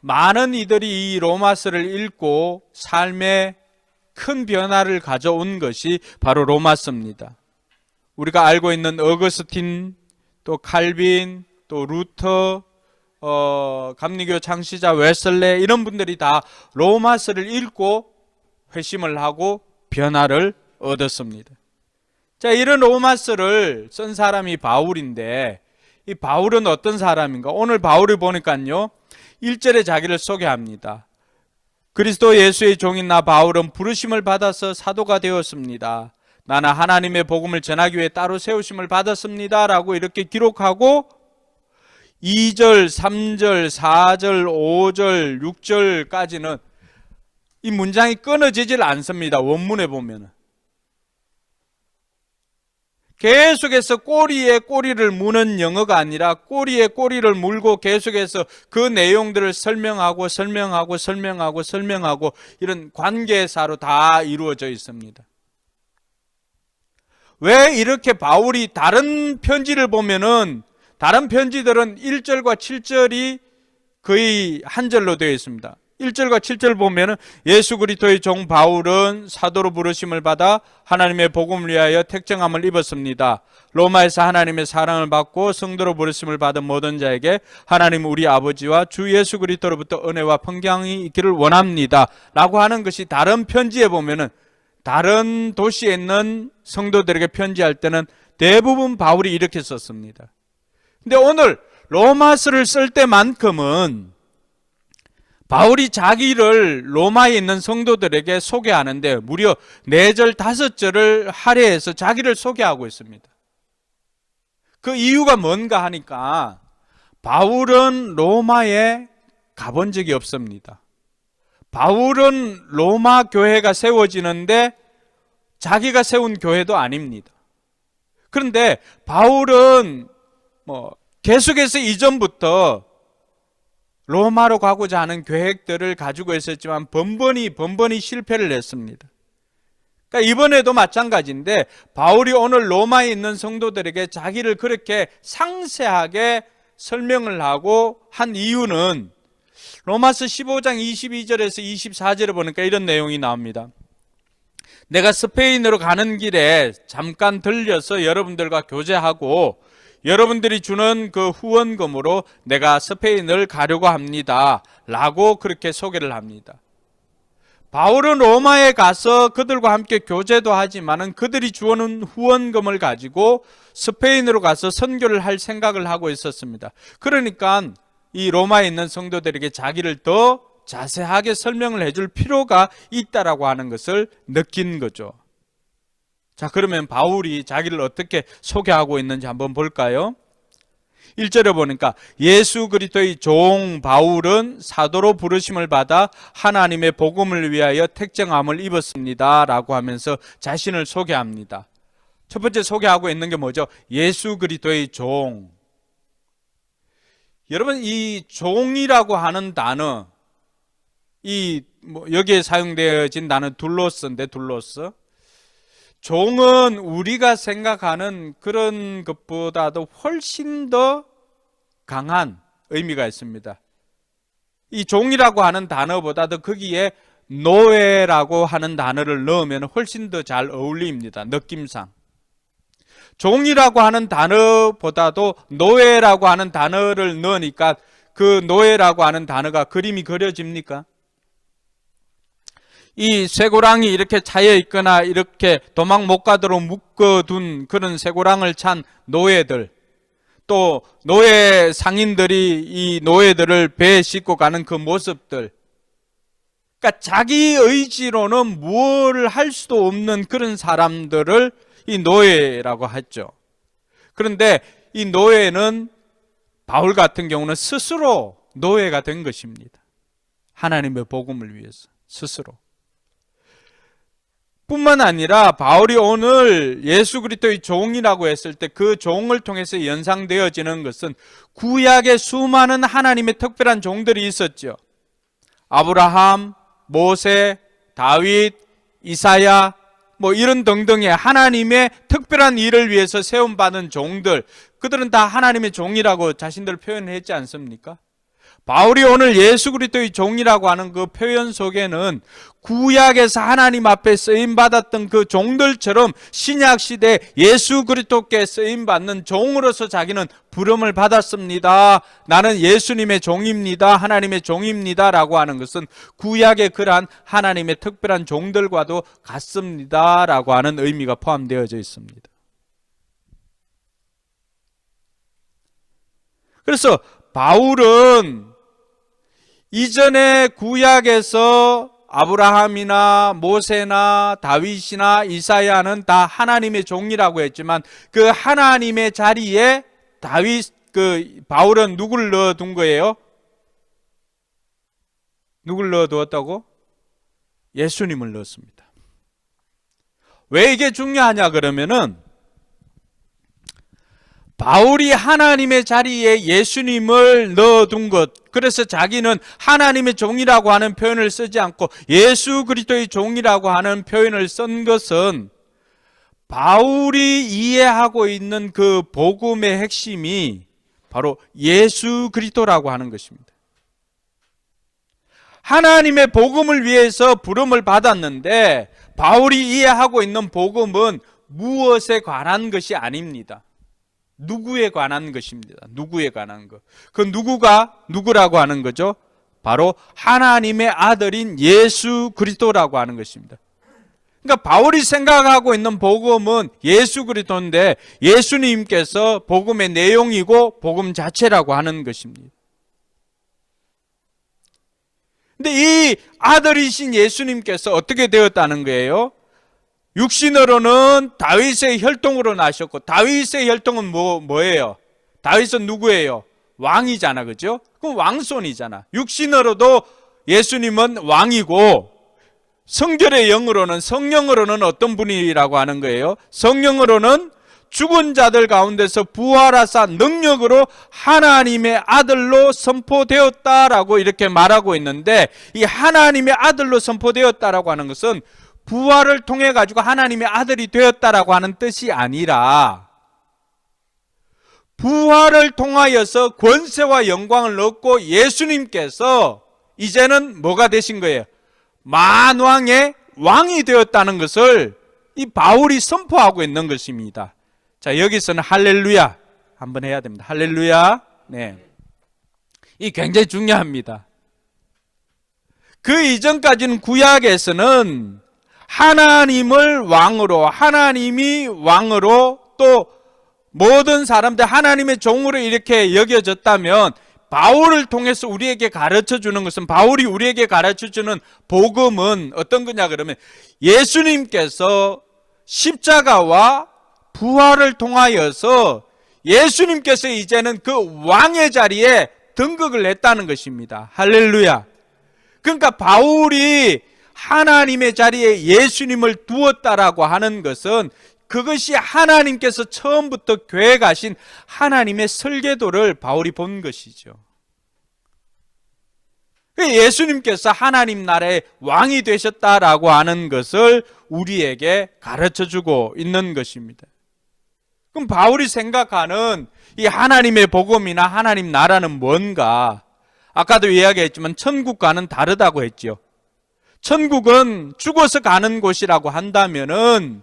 S3: 많은 이들이 이 로마서를 읽고 삶에 큰 변화를 가져온 것이 바로 로마서입니다. 우리가 알고 있는 어거스틴, 또 칼빈, 또 루터, 감리교 창시자 웨슬레 이런 분들이 다 로마서를 읽고 회심을 하고 변화를 얻었습니다. 자, 이런 로마서를 쓴 사람이 바울인데 이 바울은 어떤 사람인가? 오늘 바울을 보니까요 1절에 자기를 소개합니다. 그리스도 예수의 종인 나 바울은 부르심을 받아서 사도가 되었습니다. 나는 하나님의 복음을 전하기 위해 따로 세우심을 받았습니다 라고 이렇게 기록하고 2절, 3절, 4절, 5절, 6절까지는 이 문장이 끊어지질 않습니다. 원문에 보면은 계속해서 꼬리에 꼬리를 무는 영어가 아니라 꼬리에 꼬리를 물고 계속해서 그 내용들을 설명하고 이런 관계사로 다 이루어져 있습니다. 왜 이렇게 바울이 다른 편지를 보면은 다른 편지들은 1절과 7절이 거의 한 절로 되어 있습니다. 1절과 7절 보면은 예수 그리스도의 종 바울은 사도로 부르심을 받아 하나님의 복음을 위하여 택정함을 입었습니다. 로마에서 하나님의 사랑을 받고 성도로 부르심을 받은 모든 자에게 하나님 우리 아버지와 주 예수 그리스도로부터 은혜와 평강이 있기를 원합니다 라고 하는 것이 다른 편지에 보면은 다른 도시에 있는 성도들에게 편지할 때는 대부분 바울이 이렇게 썼습니다. 근데 오늘 로마서를 쓸 때만큼은 바울이 자기를 로마에 있는 성도들에게 소개하는데 무려 4절, 5절을 할애해서 자기를 소개하고 있습니다. 그 이유가 뭔가 하니까 바울은 로마에 가본 적이 없습니다. 바울은 로마 교회가 세워지는데 자기가 세운 교회도 아닙니다. 그런데 바울은 계속해서 이전부터 로마로 가고자 하는 계획들을 가지고 있었지만 번번이 실패를 했습니다. 그러니까 이번에도 마찬가지인데 바울이 오늘 로마에 있는 성도들에게 자기를 그렇게 상세하게 설명을 하고 한 이유는 로마서 15장 22절에서 24절에 보니까 이런 내용이 나옵니다. 내가 스페인으로 가는 길에 잠깐 들려서 여러분들과 교제하고 여러분들이 주는 그 후원금으로 내가 스페인을 가려고 합니다 라고 그렇게 소개를 합니다. 바울은 로마에 가서 그들과 함께 교제도 하지만 그들이 주는 후원금을 가지고 스페인으로 가서 선교를 할 생각을 하고 있었습니다. 그러니까 이 로마에 있는 성도들에게 자기를 더 자세하게 설명을 해줄 필요가 있다라고 하는 것을 느낀 거죠. 자, 그러면 바울이 자기를 어떻게 소개하고 있는지 한번 볼까요? 1절에 보니까 예수 그리스도의 종 바울은 사도로 부르심을 받아 하나님의 복음을 위하여 택정함을 입었습니다 라고 하면서 자신을 소개합니다. 첫 번째 소개하고 있는 게 뭐죠? 예수 그리스도의 종. 여러분, 이 종이라고 하는 단어, 여기에 사용되어진 단어 둘로스인데, 둘로스. 종은 우리가 생각하는 그런 것보다도 훨씬 더 강한 의미가 있습니다. 이 종이라고 하는 단어보다도 거기에 노예라고 하는 단어를 넣으면 훨씬 더 잘 어울립니다. 느낌상. 종이라고 하는 단어보다도 노예라고 하는 단어를 넣으니까 그 노예라고 하는 단어가 그림이 그려집니까? 이 쇠고랑이 이렇게 차여 있거나 이렇게 도망 못 가도록 묶어둔 그런 쇠고랑을 찬 노예들, 또 노예 상인들이 이 노예들을 배에 싣고 가는 그 모습들, 그러니까 자기 의지로는 무엇을 할 수도 없는 그런 사람들을 이 노예라고 했죠. 그런데 이 노예는 바울 같은 경우는 스스로 노예가 된 것입니다. 하나님의 복음을 위해서 스스로. 뿐만 아니라 바울이 오늘 예수 그리스도의 종이라고 했을 때 그 종을 통해서 연상되어지는 것은 구약의 수많은 하나님의 특별한 종들이 있었죠. 아브라함, 모세, 다윗, 이사야 이런 등등의 하나님의 특별한 일을 위해서 세움받은 종들, 그들은 다 하나님의 종이라고 자신들 표현했지 않습니까? 바울이 오늘 예수 그리스도의 종이라고 하는 그 표현 속에는 구약에서 하나님 앞에 쓰임받았던 그 종들처럼 신약 시대 예수 그리스도께 쓰임받는 종으로서 자기는 부름을 받았습니다. 나는 예수님의 종입니다. 하나님의 종입니다. 라고 하는 것은 구약의 그러한 하나님의 특별한 종들과도 같습니다. 라고 하는 의미가 포함되어져 있습니다. 그래서 바울은 이전에 구약에서 아브라함이나 모세나 다윗이나 이사야는 다 하나님의 종이라고 했지만 그 하나님의 자리에 바울은 누구를 넣어둔 거예요? 누구를 넣어두었다고? 예수님을 넣었습니다. 왜 이게 중요하냐 그러면은 바울이 하나님의 자리에 예수님을 넣어둔 것, 그래서 자기는 하나님의 종이라고 하는 표현을 쓰지 않고 예수 그리스도의 종이라고 하는 표현을 쓴 것은 바울이 이해하고 있는 그 복음의 핵심이 바로 예수 그리스도라고 하는 것입니다. 하나님의 복음을 위해서 부름을 받았는데 바울이 이해하고 있는 복음은 무엇에 관한 것이 아닙니다. 누구에 관한 것입니다. 누구에 관한 것. 그 누구가 누구라고 하는 거죠? 바로 하나님의 아들인 예수 그리스도라고 하는 것입니다. 그러니까 바울이 생각하고 있는 복음은 예수 그리스도인데 예수님께서 복음의 내용이고 복음 자체라고 하는 것입니다. 근데 이 아들이신 예수님께서 어떻게 되었다는 거예요? 육신으로는 다윗의 혈통으로 나셨고, 다윗의 혈통은 뭐예요? 다윗은 누구예요? 왕이잖아, 그죠? 그럼 왕손이잖아. 육신으로도 예수님은 왕이고, 성결의 영으로는, 성령으로는 어떤 분이라고 하는 거예요? 성령으로는 죽은 자들 가운데서 부활하사 능력으로 하나님의 아들로 선포되었다라고 이렇게 말하고 있는데, 이 하나님의 아들로 선포되었다라고 하는 것은 부활을 통해 가지고 하나님의 아들이 되었다라고 하는 뜻이 아니라 부활을 통하여서 권세와 영광을 얻고 예수님께서 이제는 뭐가 되신 거예요? 만왕의 왕이 되었다는 것을 이 바울이 선포하고 있는 것입니다. 자, 여기서는 할렐루야 한번 해야 됩니다. 할렐루야. 네. 이 굉장히 중요합니다. 그 이전까지는 구약에서는 하나님을 왕으로, 하나님이 왕으로, 또 모든 사람들 하나님의 종으로 이렇게 여겨졌다면 바울을 통해서 우리에게 가르쳐 주는 것은, 바울이 우리에게 가르쳐 주는 복음은 어떤 거냐 그러면 예수님께서 십자가와 부활을 통하여서 예수님께서 이제는 그 왕의 자리에 등극을 했다는 것입니다. 할렐루야. 그러니까 바울이 하나님의 자리에 예수님을 두었다라고 하는 것은 그것이 하나님께서 처음부터 계획하신 하나님의 설계도를 바울이 본 것이죠. 예수님께서 하나님 나라의 왕이 되셨다라고 하는 것을 우리에게 가르쳐주고 있는 것입니다. 그럼 바울이 생각하는 이 하나님의 복음이나 하나님 나라는 뭔가? 아까도 이야기했지만 천국과는 다르다고 했죠. 천국은 죽어서 가는 곳이라고 한다면은,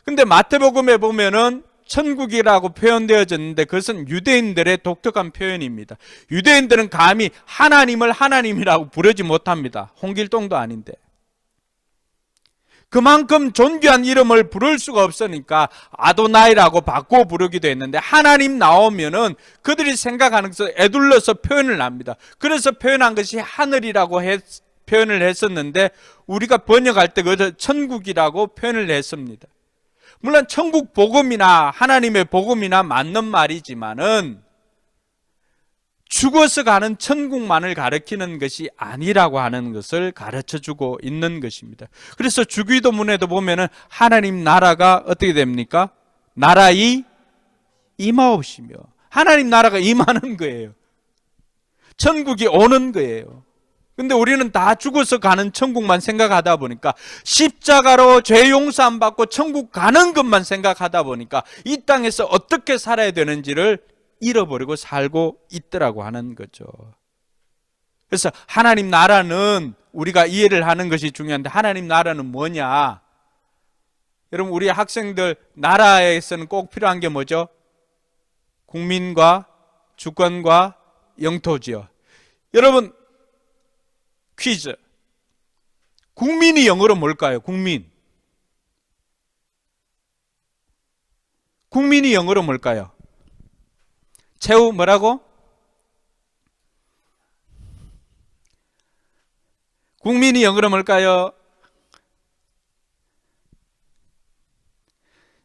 S3: 근데 마태복음에 보면은 천국이라고 표현되어졌는데 그것은 유대인들의 독특한 표현입니다. 유대인들은 감히 하나님을 하나님이라고 부르지 못합니다. 홍길동도 아닌데. 그만큼 존귀한 이름을 부를 수가 없으니까 아도나이라고 바꿔 부르기도 했는데, 하나님 나오면은 그들이 생각하는 것을 에둘러서 표현을 합니다. 그래서 표현한 것이 하늘이라고 표현을 했었는데 우리가 번역할 때 그것을 천국이라고 표현을 했습니다. 물론 천국 복음이나 하나님의 복음이나 맞는 말이지만은 죽어서 가는 천국만을 가리키는 것이 아니라고 하는 것을 가르쳐주고 있는 것입니다. 그래서 주기도문에도 보면은 하나님 나라가 어떻게 됩니까? 나라이 임하옵시며, 하나님 나라가 임하는 거예요. 천국이 오는 거예요. 근데 우리는 다 죽어서 가는 천국만 생각하다 보니까, 십자가로 죄 용서함 받고 천국 가는 것만 생각하다 보니까 이 땅에서 어떻게 살아야 되는지를 잃어버리고 살고 있더라고 하는 거죠. 그래서 하나님 나라는 우리가 이해를 하는 것이 중요한데, 하나님 나라는 뭐냐? 여러분, 우리 학생들 나라에서는 꼭 필요한 게 뭐죠? 국민과 주권과 영토지요. 여러분, 퀴즈. 국민이 영어로 뭘까요? 국민. 국민이 영어로 뭘까요? 최후 뭐라고? 국민이 영어로 뭘까요?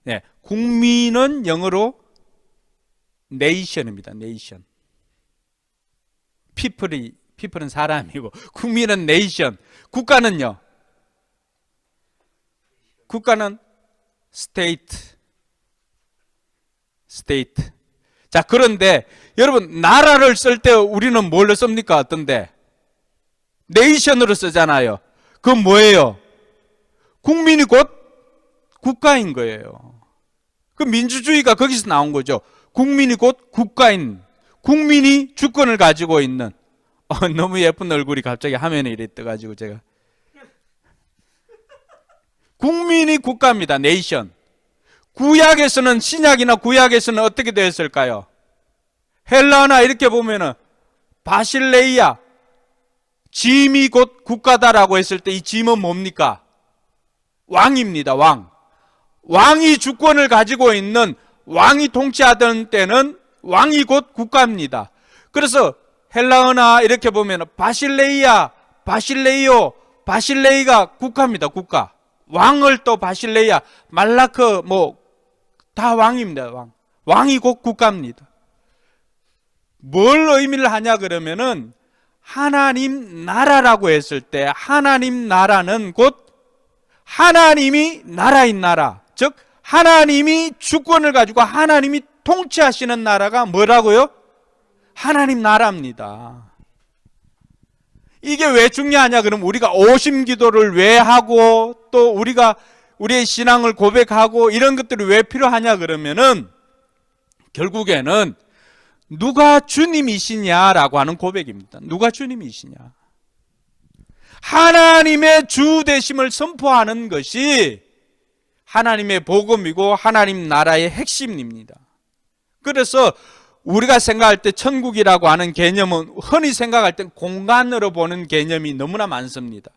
S3: 네, 국민은 영어로 nation입니다. nation. people은 사람이고 국민은 nation. 국가는요? 국가는 state. 자, 그런데 여러분, 나라를 쓸 때 우리는 뭘로 씁니까? 어떤데? 네이션으로 쓰잖아요. 그건 뭐예요? 국민이 곧 국가인 거예요. 그 민주주의가 거기서 나온 거죠. 국민이 곧 국가인, 국민이 주권을 가지고 있는. 너무 예쁜 얼굴이 갑자기 화면에 이래 떠가지고 제가. 국민이 국가입니다. 네이션. 구약에서는, 신약이나 구약에서는 어떻게 되었을까요? 헬라나 이렇게 보면은 바실레이아, 짐이 곧 국가다라고 했을 때 이 짐은 뭡니까? 왕입니다. 왕. 왕이 주권을 가지고 있는, 왕이 통치하던 때는 왕이 곧 국가입니다. 그래서 헬라어나 이렇게 보면 바실레이아, 바실레이오, 바실레이가 국가입니다. 국가. 왕을 또 바실레이아, 말라크 다 왕입니다. 왕. 왕이 곧 국가입니다. 뭘 의미를 하냐 그러면은 하나님 나라라고 했을 때 하나님 나라는 곧 하나님이 나라인 나라, 즉 하나님이 주권을 가지고 하나님이 통치하시는 나라가 뭐라고요? 하나님 나라입니다. 이게 왜 중요하냐 그러면 우리가 오심 기도를 왜 하고 또 우리가 우리의 신앙을 고백하고 이런 것들이 왜 필요하냐 그러면은 결국에는 누가 주님이시냐라고 하는 고백입니다. 누가 주님이시냐. 하나님의 주 되심을 선포하는 것이 하나님의 복음이고 하나님 나라의 핵심입니다. 그래서 우리가 생각할 때 천국이라고 하는 개념은 흔히 생각할 때 공간으로 보는 개념이 너무나 많습니다.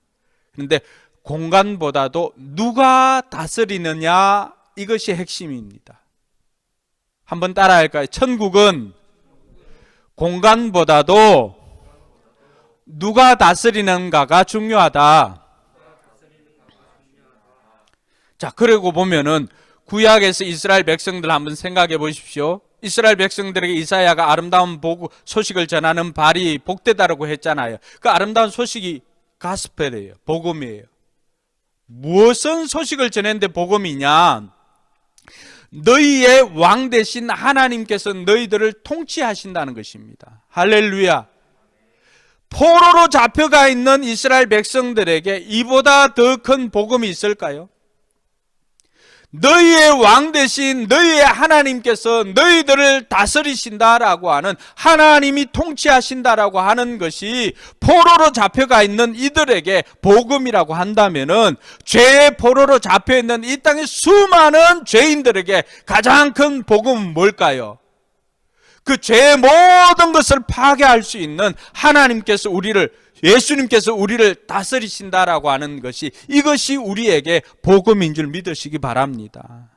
S3: 그런데 공간보다도 누가 다스리느냐, 이것이 핵심입니다. 한번 따라할까요? 천국은 공간보다도 누가 다스리는가가 중요하다. 자, 그러고 보면은 구약에서 이스라엘 백성들 한번 생각해 보십시오. 이스라엘 백성들에게 이사야가 아름다운 소식을 전하는 발이 복되다라고 했잖아요. 그 아름다운 소식이 가스펠이에요. 복음이에요. 무엇은 소식을 전했는데 복음이냐? 너희의 왕 대신 하나님께서 너희들을 통치하신다는 것입니다. 할렐루야. 포로로 잡혀가 있는 이스라엘 백성들에게 이보다 더 큰 복음이 있을까요? 너희의 왕 대신 너희의 하나님께서 너희들을 다스리신다라고 하는, 하나님이 통치하신다라고 하는 것이 포로로 잡혀가 있는 이들에게 복음이라고 한다면은, 죄의 포로로 잡혀 있는 이 땅의 수많은 죄인들에게 가장 큰 복음은 뭘까요? 그 죄의 모든 것을 파괴할 수 있는 하나님께서 예수님께서 우리를 다스리신다라고 하는 것이, 이것이 우리에게 복음인 줄 믿으시기 바랍니다.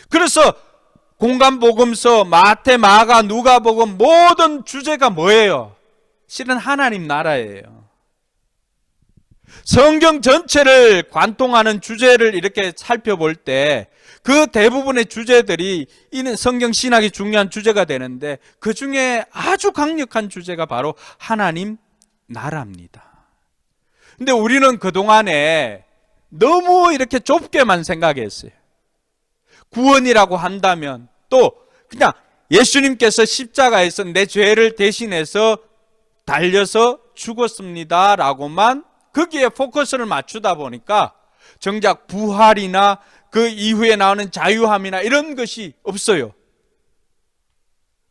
S3: 그래서 공간복음서, 마태, 마가, 누가복음 모든 주제가 뭐예요? 실은 하나님 나라예요. 성경 전체를 관통하는 주제를 이렇게 살펴볼 때 그 대부분의 주제들이 이는 성경 신학이 중요한 주제가 되는데, 그 중에 아주 강력한 주제가 바로 하나님 나라입니다. 근데 우리는 그동안에 너무 이렇게 좁게만 생각했어요. 구원이라고 한다면 또 그냥 예수님께서 십자가에서 내 죄를 대신해서 달려서 죽었습니다 라고만 거기에 포커스를 맞추다 보니까 정작 부활이나 그 이후에 나오는 자유함이나 이런 것이 없어요.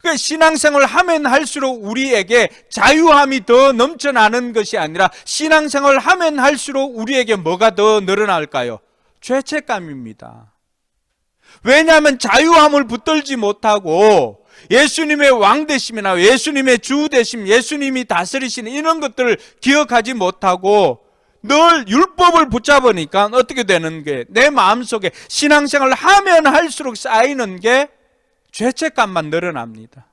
S3: 그 신앙생활을 하면 할수록 우리에게 자유함이 더 넘쳐나는 것이 아니라 신앙생활을 하면 할수록 우리에게 뭐가 더 늘어날까요? 죄책감입니다. 왜냐하면 자유함을 붙들지 못하고 예수님의 왕되심이나 예수님의 주되심, 예수님이 다스리시는 이런 것들을 기억하지 못하고 늘 율법을 붙잡으니까 어떻게 되는 게 내 마음속에 신앙생활을 하면 할수록 쌓이는 게 죄책감만 늘어납니다.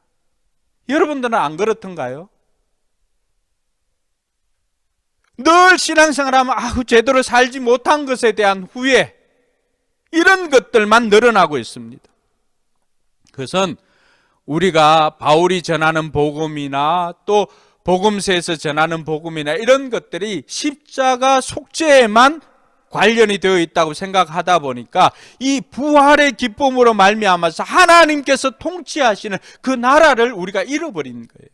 S3: 여러분들은 안 그렇던가요? 늘 신앙생활하면 제대로 살지 못한 것에 대한 후회, 이런 것들만 늘어나고 있습니다. 그것은 우리가 바울이 전하는 복음이나 또 복음서에서 전하는 복음이나 이런 것들이 십자가 속죄에만 관련이 되어 있다고 생각하다 보니까 이 부활의 기쁨으로 말미암아서 하나님께서 통치하시는 그 나라를 우리가 잃어버린 거예요.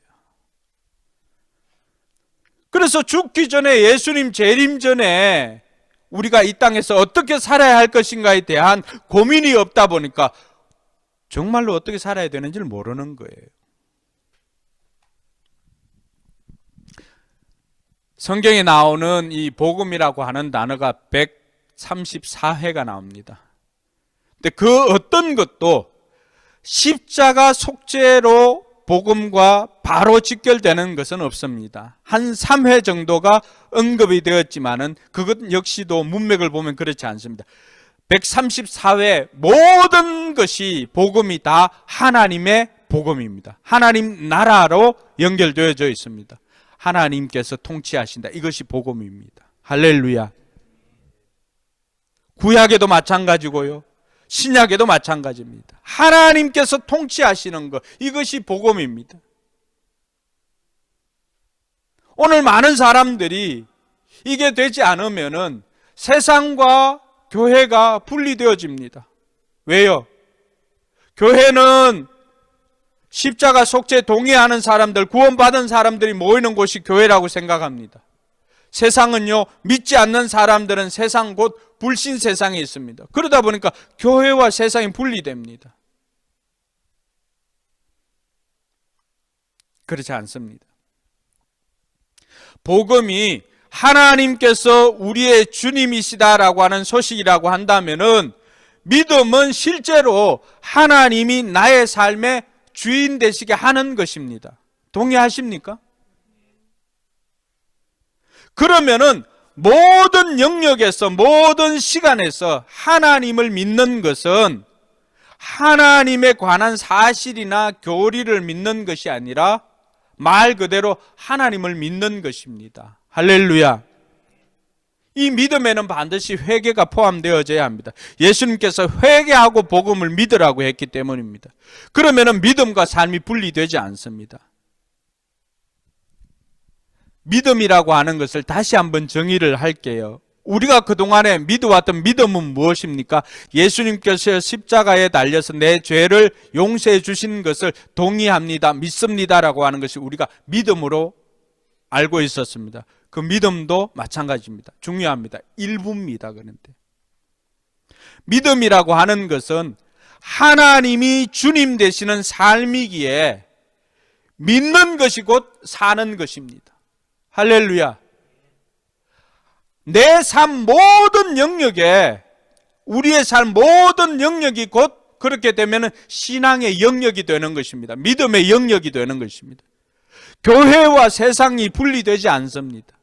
S3: 그래서 죽기 전에, 예수님 재림 전에 우리가 이 땅에서 어떻게 살아야 할 것인가에 대한 고민이 없다 보니까 정말로 어떻게 살아야 되는지를 모르는 거예요. 성경에 나오는 이 복음이라고 하는 단어가 134회가 나옵니다. 근데 그 어떤 것도 십자가 속죄로 복음과 바로 직결되는 것은 없습니다. 한 3회 정도가 언급이 되었지만은 그것 역시도 문맥을 보면 그렇지 않습니다. 134회 모든 것이 복음이 다 하나님의 복음입니다. 하나님 나라로 연결되어져 있습니다. 하나님께서 통치하신다. 이것이 복음입니다. 할렐루야. 구약에도 마찬가지고요, 신약에도 마찬가지입니다. 하나님께서 통치하시는 것, 이것이 복음입니다. 오늘 많은 사람들이 이게 되지 않으면은 세상과 교회가 분리되어집니다. 왜요? 교회는 십자가 속죄 동의하는 사람들, 구원받은 사람들이 모이는 곳이 교회라고 생각합니다. 세상은요, 믿지 않는 사람들은 세상 곧 불신 세상에 있습니다. 그러다 보니까 교회와 세상이 분리됩니다. 그렇지 않습니다. 복음이 하나님께서 우리의 주님이시다라고 하는 소식이라고 한다면은 믿음은 실제로 하나님이 나의 삶의 주인 되시게 하는 것입니다. 동의하십니까? 그러면은 모든 영역에서, 모든 시간에서 하나님을 믿는 것은 하나님에 관한 사실이나 교리를 믿는 것이 아니라 말 그대로 하나님을 믿는 것입니다. 할렐루야. 이 믿음에는 반드시 회개가 포함되어져야 합니다. 예수님께서 회개하고 복음을 믿으라고 했기 때문입니다. 그러면은 믿음과 삶이 분리되지 않습니다. 믿음이라고 하는 것을 다시 한번 정의를 할게요. 우리가 그동안에 믿어왔던 믿음은 무엇입니까? 예수님께서 십자가에 달려서 내 죄를 용서해 주신 것을 동의합니다, 믿습니다라고 하는 것이 우리가 믿음으로 알고 있었습니다. 그 믿음도 마찬가지입니다. 중요합니다. 일부입니다. 그런데 믿음이라고 하는 것은 하나님이 주님 되시는 삶이기에 믿는 것이 곧 사는 것입니다. 할렐루야. 내 삶 모든 영역에, 우리의 삶 모든 영역이 곧 그렇게 되면 신앙의 영역이 되는 것입니다. 믿음의 영역이 되는 것입니다. 교회와 세상이 분리되지 않습니다.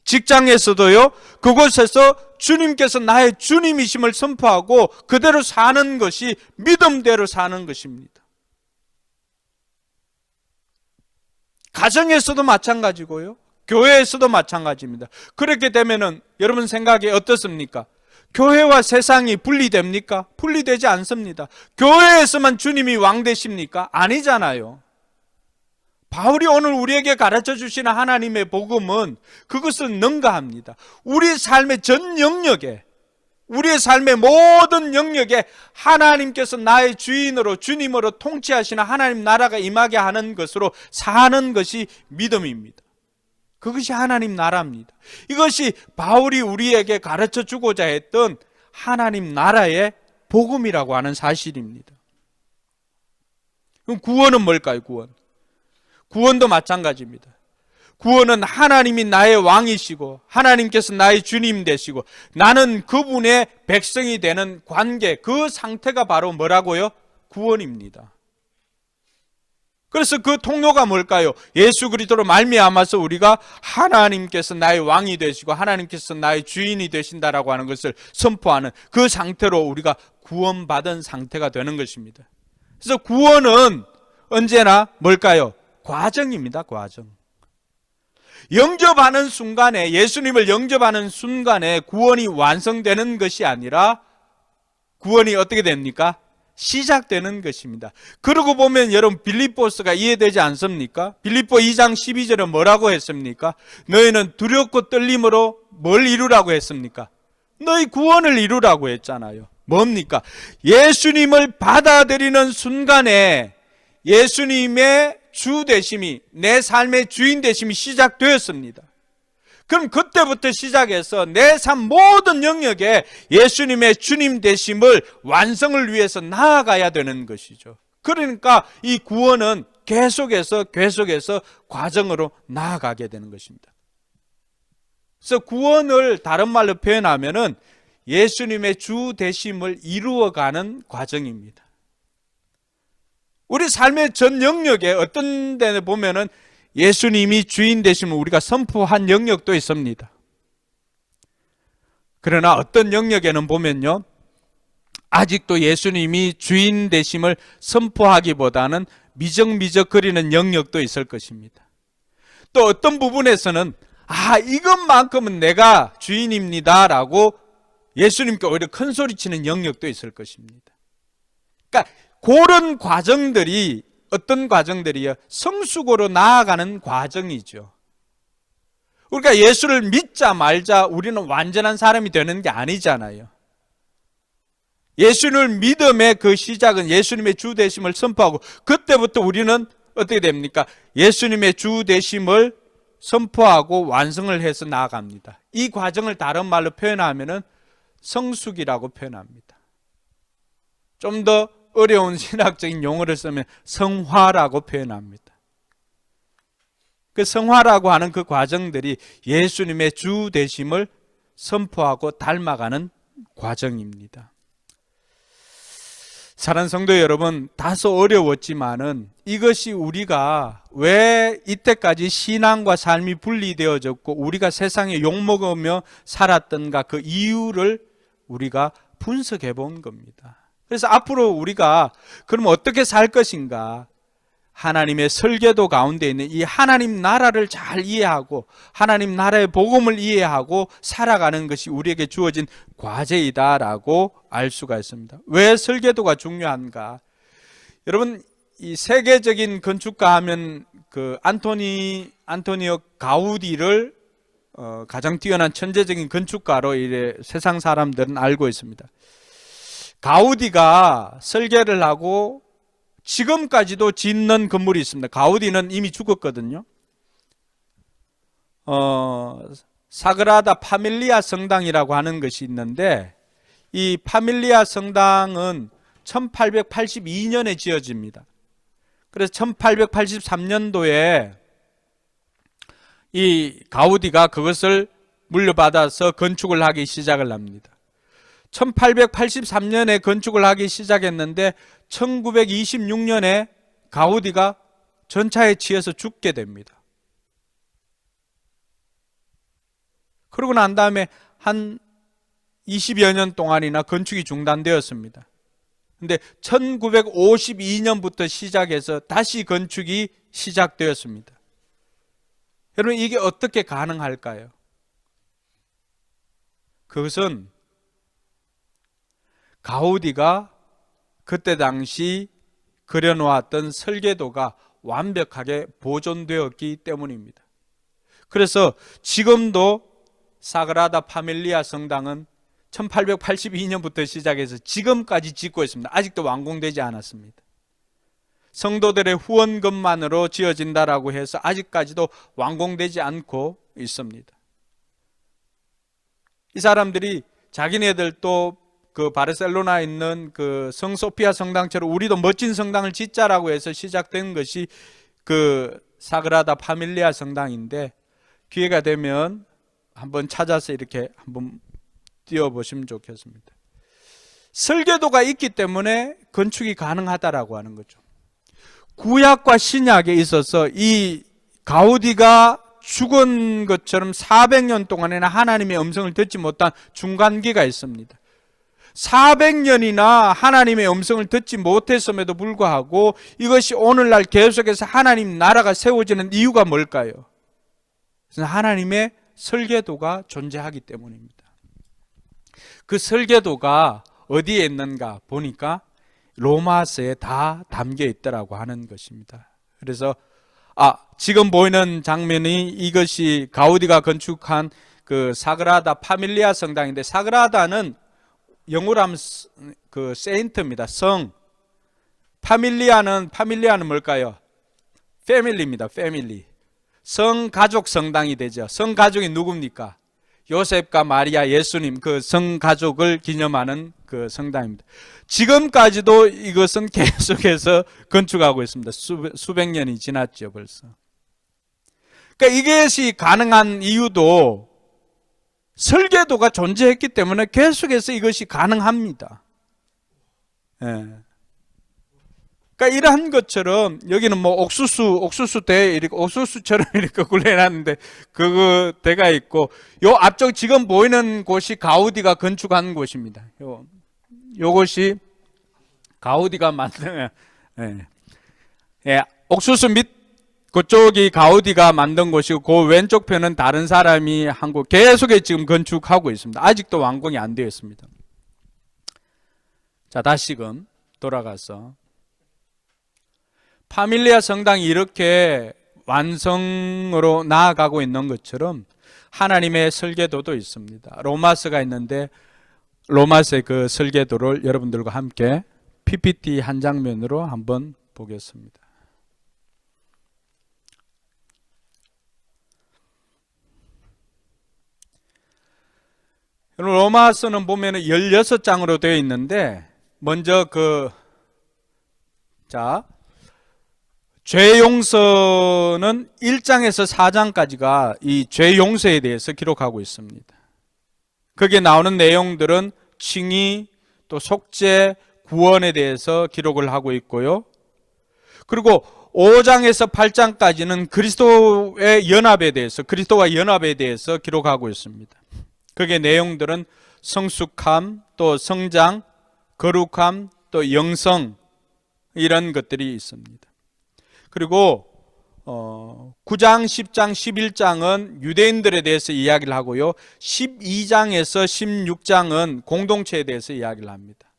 S3: 직장에서도요, 그곳에서 주님께서 나의 주님이심을 선포하고 그대로 사는 것이 믿음대로 사는 것입니다. 가정에서도 마찬가지고요, 교회에서도 마찬가지입니다. 그렇게 되면은 여러분 생각이 어떻습니까? 교회와 세상이 분리됩니까? 분리되지 않습니다. 교회에서만 주님이 왕 되십니까? 아니잖아요. 바울이 오늘 우리에게 가르쳐 주시는 하나님의 복음은 그것을 능가합니다. 우리 삶의 전 영역에, 우리의 삶의 모든 영역에 하나님께서 나의 주인으로, 주님으로 통치하시는 하나님 나라가 임하게 하는 것으로 사는 것이 믿음입니다. 그것이 하나님 나라입니다. 이것이 바울이 우리에게 가르쳐 주고자 했던 하나님 나라의 복음이라고 하는 사실입니다. 그럼 구원은 뭘까요? 구원도 마찬가지입니다. 구원은 하나님이 나의 왕이시고 하나님께서 나의 주님 되시고 나는 그분의 백성이 되는 관계, 그 상태가 바로 뭐라고요? 구원입니다. 그래서 그 통로가 뭘까요? 예수 그리스도로 말미암아서 우리가 하나님께서 나의 왕이 되시고 하나님께서 나의 주인이 되신다라고 하는 것을 선포하는 그 상태로 우리가 구원받은 상태가 되는 것입니다. 그래서 구원은 언제나 뭘까요? 과정입니다. 과정. 영접하는 순간에, 예수님을 영접하는 순간에 구원이 완성되는 것이 아니라 구원이 어떻게 됩니까? 시작되는 것입니다. 그러고 보면 여러분 빌립보서가 이해되지 않습니까? 빌립보 2장 12절에 뭐라고 했습니까? 너희는 두렵고 떨림으로 뭘 이루라고 했습니까? 너희 구원을 이루라고 했잖아요. 뭡니까? 예수님을 받아들이는 순간에 예수님의 주 되심이, 내 삶의 주인 되심이 시작되었습니다. 그럼 그때부터 시작해서 내 삶 모든 영역에 예수님의 주님 되심을 완성을 위해서 나아가야 되는 것이죠. 그러니까 이 구원은 계속해서 과정으로 나아가게 되는 것입니다. 그래서 구원을 다른 말로 표현하면은 예수님의 주 되심을 이루어가는 과정입니다. 우리 삶의 전 영역에 어떤 데는 보면은 예수님이 주인 되심을 우리가 선포한 영역도 있습니다. 그러나 어떤 영역에는 보면요, 아직도 예수님이 주인 되심을 선포하기보다는 미적미적거리는 영역도 있을 것입니다. 또 어떤 부분에서는 이것만큼은 내가 주인입니다 라고 예수님께 오히려 큰 소리치는 영역도 있을 것입니다. 그러니까 그런 과정들이, 어떤 과정들이요? 성숙으로 나아가는 과정이죠. 우리가 예수를 믿자 말자 우리는 완전한 사람이 되는 게 아니잖아요. 예수님을 믿음의 그 시작은 예수님의 주 되심을 선포하고 그때부터 우리는 어떻게 됩니까? 예수님의 주 되심을 선포하고 완성을 해서 나아갑니다. 이 과정을 다른 말로 표현하면은 성숙이라고 표현합니다. 좀 더 어려운 신학적인 용어를 쓰면 성화라고 표현합니다. 그 성화라고 하는 그 과정들이 예수님의 주 되심을 선포하고 닮아가는 과정입니다. 사랑하는 성도 여러분, 다소 어려웠지만은 이것이 우리가 왜 이때까지 신앙과 삶이 분리되어졌고 우리가 세상에 욕먹으며 살았던가 그 이유를 우리가 분석해 본 겁니다. 그래서 앞으로 우리가 그럼 어떻게 살 것인가? 하나님의 설계도 가운데 있는 이 하나님 나라를 잘 이해하고 하나님 나라의 복음을 이해하고 살아가는 것이 우리에게 주어진 과제이다라고 알 수가 있습니다. 왜 설계도가 중요한가? 여러분, 이 세계적인 건축가 하면 그 안토니오 가우디를 가장 뛰어난 천재적인 건축가로 이래 세상 사람들은 알고 있습니다. 가우디가 설계를 하고 지금까지도 짓는 건물이 있습니다. 가우디는 이미 죽었거든요. 사그라다 파밀리아 성당이라고 하는 것이 있는데 이 파밀리아 성당은 1882년에 지어집니다. 그래서 1883년도에 이 가우디가 그것을 물려받아서 건축을 하기 시작을 합니다. 1883년에 건축을 하기 시작했는데 1926년에 가우디가 전차에 치여서 죽게 됩니다. 그러고 난 다음에 한 20여 년 동안이나 건축이 중단되었습니다. 근데 1952년부터 시작해서 다시 건축이 시작되었습니다. 여러분, 이게 어떻게 가능할까요? 그것은 가우디가 그때 당시 그려놓았던 설계도가 완벽하게 보존되었기 때문입니다. 그래서 지금도 사그라다 파밀리아 성당은 1882년부터 시작해서 지금까지 짓고 있습니다. 아직도 완공되지 않았습니다. 성도들의 후원금만으로 지어진다라고 해서 아직까지도 완공되지 않고 있습니다. 이 사람들이 자기네들 또 그 바르셀로나에 있는 그 성소피아 성당처럼 우리도 멋진 성당을 짓자라고 해서 시작된 것이 그 사그라다 파밀리아 성당인데, 기회가 되면 한번 찾아서 이렇게 한번 띄워보시면 좋겠습니다. 설계도가 있기 때문에 건축이 가능하다라고 하는 거죠. 구약과 신약에 있어서 이 가우디가 죽은 것처럼 400년 동안에는 하나님의 음성을 듣지 못한 중간기가 있습니다. 400년이나 하나님의 음성을 듣지 못했음에도 불구하고 이것이 오늘날 계속해서 하나님 나라가 세워지는 이유가 뭘까요? 하나님의 설계도가 존재하기 때문입니다. 그 설계도가 어디에 있는가 보니까 로마서에 다 담겨 있더라고 하는 것입니다. 그래서 지금 보이는 장면이 이것이 가우디가 건축한 그 사그라다 파밀리아 성당인데, 사그라다는 영어로 하면 그 세인트입니다. 성. 파밀리아는 뭘까요? 패밀리입니다. 패밀리. 성가족 성당이 되죠. 성가족이 누굽니까? 요셉과 마리아, 예수님, 그 성가족을 기념하는 그 성당입니다. 지금까지도 이것은 계속해서 건축하고 있습니다. 수백 년이 지났죠, 벌써. 그러니까 이것이 가능한 이유도 설계도가 존재했기 때문에 계속해서 이것이 가능합니다. 예. 그러니까 이러한 것처럼 여기는 뭐 옥수수 대 이렇게 옥수수처럼 이렇게 굴려놨는데 그 대가 있고, 요 앞쪽 지금 보이는 곳이 가우디가 건축한 곳입니다. 요것이 가우디가 만든 옥수수 밑 그쪽이 가우디가 만든 곳이고, 그 왼쪽 편은 다른 사람이 한 곳 계속해 지금 건축하고 있습니다. 아직도 완공이 안 되어 있습니다. 자, 다시금 돌아가서 파밀리아 성당이 이렇게 완성으로 나아가고 있는 것처럼 하나님의 설계도도 있습니다. 로마서가 있는데 로마서의 그 설계도를 여러분들과 함께 PPT 한 장면으로 한번 보겠습니다. 로마서는 보면 16장으로 되어 있는데, 먼저 죄 용서는 1장에서 4장까지가 이 죄 용서에 대해서 기록하고 있습니다. 거기에 나오는 내용들은 칭의, 또 속죄, 구원에 대해서 기록을 하고 있고요. 그리고 5장에서 8장까지는 그리스도의 연합에 대해서, 그리스도와 연합에 대해서 기록하고 있습니다. 거기에 내용들은 성숙함, 또 성장, 거룩함, 또 영성, 이런 것들이 있습니다. 그리고 9장, 10장, 11장은 유대인들에 대해서 이야기를 하고요. 12장에서 16장은 공동체에 대해서 이야기를 합니다.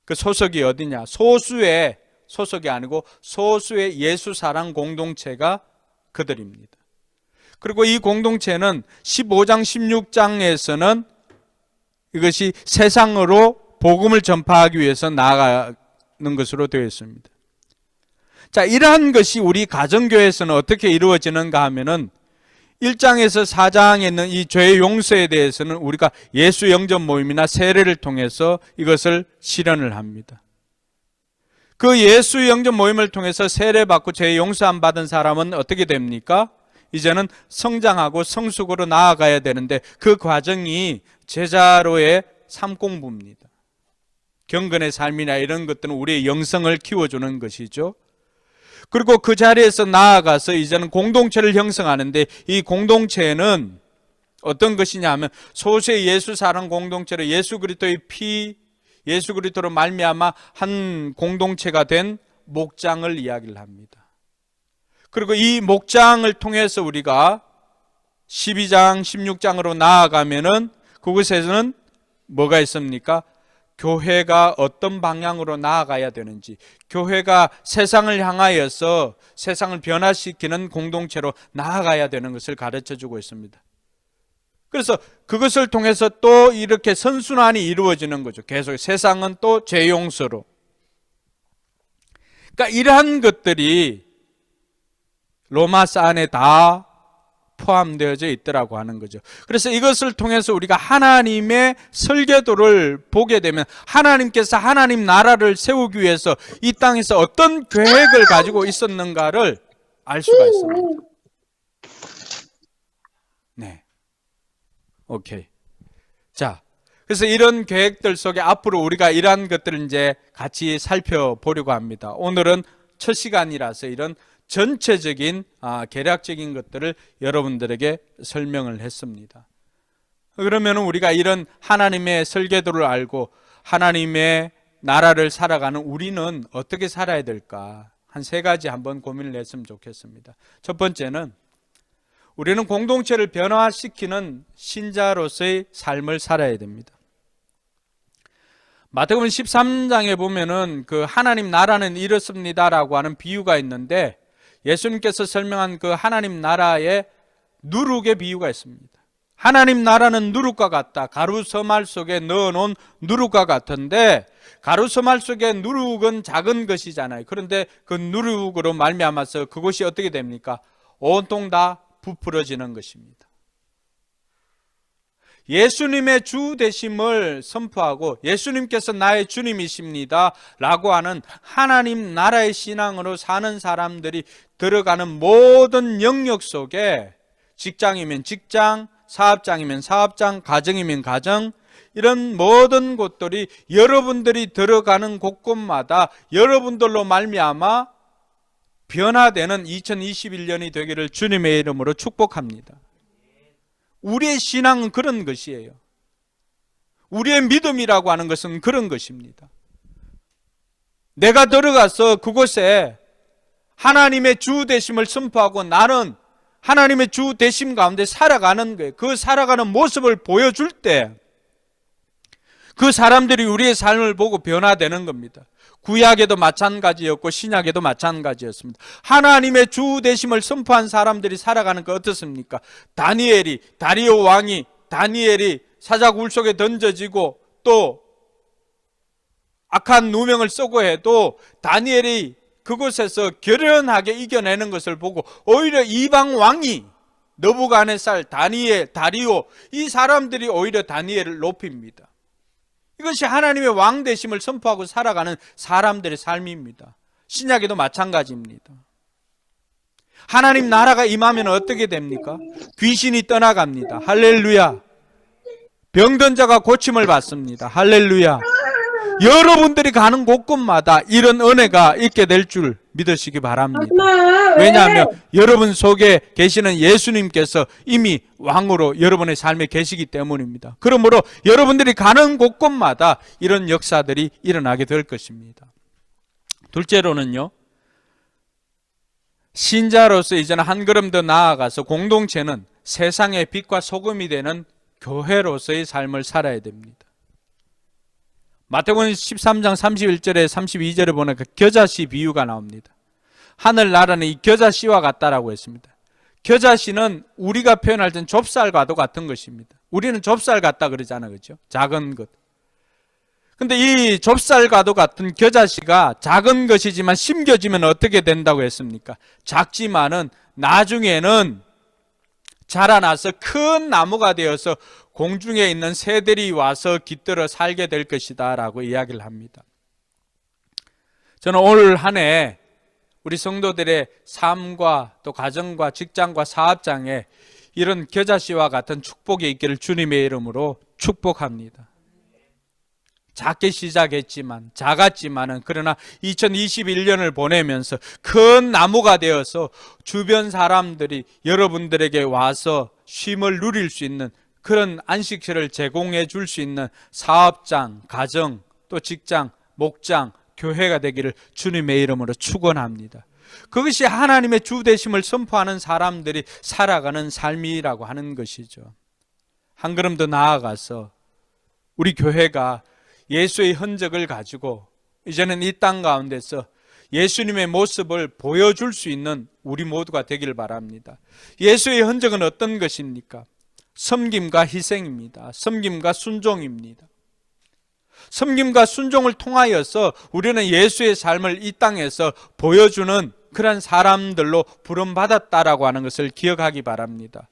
S3: 그 소속이 어디냐? 소수의 소속이 아니고 소수의 예수 사랑 공동체가 그들입니다. 그리고 이 공동체는 15장, 16장에서는 이것이 세상으로 복음을 전파하기 위해서 나아가는 것으로 되어 있습니다. 자, 이러한 것이 우리 가정교회에서는 어떻게 이루어지는가 하면은 1장에서 4장에 있는 이 죄 용서에 대해서는 우리가 예수 영접 모임이나 세례를 통해서 이것을 실현을 합니다. 그 예수 영접 모임을 통해서 세례받고 죄 용서함 받은 사람은 어떻게 됩니까? 이제는 성장하고 성숙으로 나아가야 되는데, 그 과정이 제자로의 삶공부입니다. 경건의 삶이나 이런 것들은 우리의 영성을 키워주는 것이죠. 그리고 그 자리에서 나아가서 이제는 공동체를 형성하는데, 이 공동체는 어떤 것이냐 하면 소수의 예수 사랑 공동체로 예수 그리스도의 피, 예수 그리스도로 말미암아 한 공동체가 된 목장을 이야기를 합니다. 그리고 이 목장을 통해서 우리가 12장, 16장으로 나아가면은 그곳에서는 뭐가 있습니까? 교회가 어떤 방향으로 나아가야 되는지, 교회가 세상을 향하여서 세상을 변화시키는 공동체로 나아가야 되는 것을 가르쳐주고 있습니다. 그래서 그것을 통해서 또 이렇게 선순환이 이루어지는 거죠. 계속 세상은 또 죄 용서로. 그러니까 이러한 것들이 로마서 안에 다 포함되어져 있더라고 하는 거죠. 그래서 이것을 통해서 우리가 하나님의 설계도를 보게 되면 하나님께서 하나님 나라를 세우기 위해서 이 땅에서 어떤 계획을 가지고 있었는가를 알 수가 있습니다. 네. 오케이. 자, 그래서 이런 계획들 속에 앞으로 우리가 이러한 것들을 이제 같이 살펴보려고 합니다. 오늘은 첫 시간이라서 이런 전체적인 개략적인 것들을 여러분들에게 설명을 했습니다. 그러면 우리가 이런 하나님의 설계도를 알고 하나님의 나라를 살아가는 우리는 어떻게 살아야 될까? 한 세 가지 한번 고민을 했으면 좋겠습니다. 첫 번째는 우리는 공동체를 변화시키는 신자로서의 삶을 살아야 됩니다. 마태복음 13장에 보면은 그 하나님 나라는 이렇습니다라고 하는 비유가 있는데 예수님께서 설명한 그 하나님 나라의 누룩의 비유가 있습니다. 하나님 나라는 누룩과 같다. 가루 서말 속에 넣어놓은 누룩과 같은데 가루 서말 속에 누룩은 작은 것이잖아요. 그런데 그 누룩으로 말미암아서 그것이 어떻게 됩니까? 온통 다 부풀어지는 것입니다. 예수님의 주 되심을 선포하고 예수님께서 나의 주님이십니다 라고 하는 하나님 나라의 신앙으로 사는 사람들이 들어가는 모든 영역 속에 직장이면 직장, 사업장이면 사업장, 가정이면 가정, 이런 모든 곳들이 여러분들이 들어가는 곳곳마다 여러분들로 말미암아 변화되는 2021년이 되기를 주님의 이름으로 축복합니다. 우리의 신앙은 그런 것이에요. 우리의 믿음이라고 하는 것은 그런 것입니다. 내가 들어가서 그곳에 하나님의 주 되심을 선포하고 나는 하나님의 주 되심 가운데 살아가는 거예요. 그 살아가는 모습을 보여줄 때 그 사람들이 우리의 삶을 보고 변화되는 겁니다. 구약에도 마찬가지였고 신약에도 마찬가지였습니다. 하나님의 주 되심을 선포한 사람들이 살아가는 거 어떻습니까? 다니엘이, 다리오 왕이 다니엘이 사자굴 속에 던져지고 또 악한 누명을 쓰고 해도 다니엘이 그곳에서 결연하게 이겨내는 것을 보고 오히려 이방 왕이 느부갓네살, 다니엘, 다리오 이 사람들이 오히려 다니엘을 높입니다. 이것이 하나님의 왕 되심을 선포하고 살아가는 사람들의 삶입니다. 신약에도 마찬가지입니다. 하나님 나라가 임하면 어떻게 됩니까? 귀신이 떠나갑니다. 할렐루야. 병든 자가 고침을 받습니다. 할렐루야. 여러분들이 가는 곳곳마다 이런 은혜가 있게 될 줄 믿으시기 바랍니다. 왜냐하면 여러분 속에 계시는 예수님께서 이미 왕으로 여러분의 삶에 계시기 때문입니다. 그러므로 여러분들이 가는 곳곳마다 이런 역사들이 일어나게 될 것입니다. 둘째로는요, 신자로서 이제는 한 걸음 더 나아가서 공동체는 세상의 빛과 소금이 되는 교회로서의 삶을 살아야 됩니다. 마태복음 13장 31절에 32절에 보면 그 겨자씨 비유가 나옵니다. 하늘나라는 이 겨자씨와 같다라고 했습니다. 겨자씨는 우리가 표현할 땐 좁쌀과도 같은 것입니다. 우리는 좁쌀 같다 그러잖아요. 그렇죠? 작은 것. 근데 이 좁쌀과도 같은 겨자씨가 작은 것이지만 심겨지면 어떻게 된다고 했습니까? 작지만은 나중에는 자라나서 큰 나무가 되어서 공중에 있는 새들이 와서 깃들어 살게 될 것이다 라고 이야기를 합니다. 저는 올 한 해 우리 성도들의 삶과 또 가정과 직장과 사업장에 이런 겨자씨와 같은 축복이 있기를 주님의 이름으로 축복합니다. 작게 시작했지만 작았지만은 그러나 2021년을 보내면서 큰 나무가 되어서 주변 사람들이 여러분들에게 와서 쉼을 누릴 수 있는 그런 안식처를 제공해 줄 수 있는 사업장, 가정, 또 직장, 목장, 교회가 되기를 주님의 이름으로 축원합니다. 그것이 하나님의 주 되심을 선포하는 사람들이 살아가는 삶이라고 하는 것이죠. 한 걸음 더 나아가서 우리 교회가 예수의 흔적을 가지고 이제는 이 땅 가운데서 예수님의 모습을 보여줄 수 있는 우리 모두가 되길 바랍니다. 예수의 흔적은 어떤 것입니까? 섬김과 희생입니다. 섬김과 순종입니다. 섬김과 순종을 통하여서 우리는 예수의 삶을 이 땅에서 보여주는 그런 사람들로 부름받았다라고 하는 것을 기억하기 바랍니다.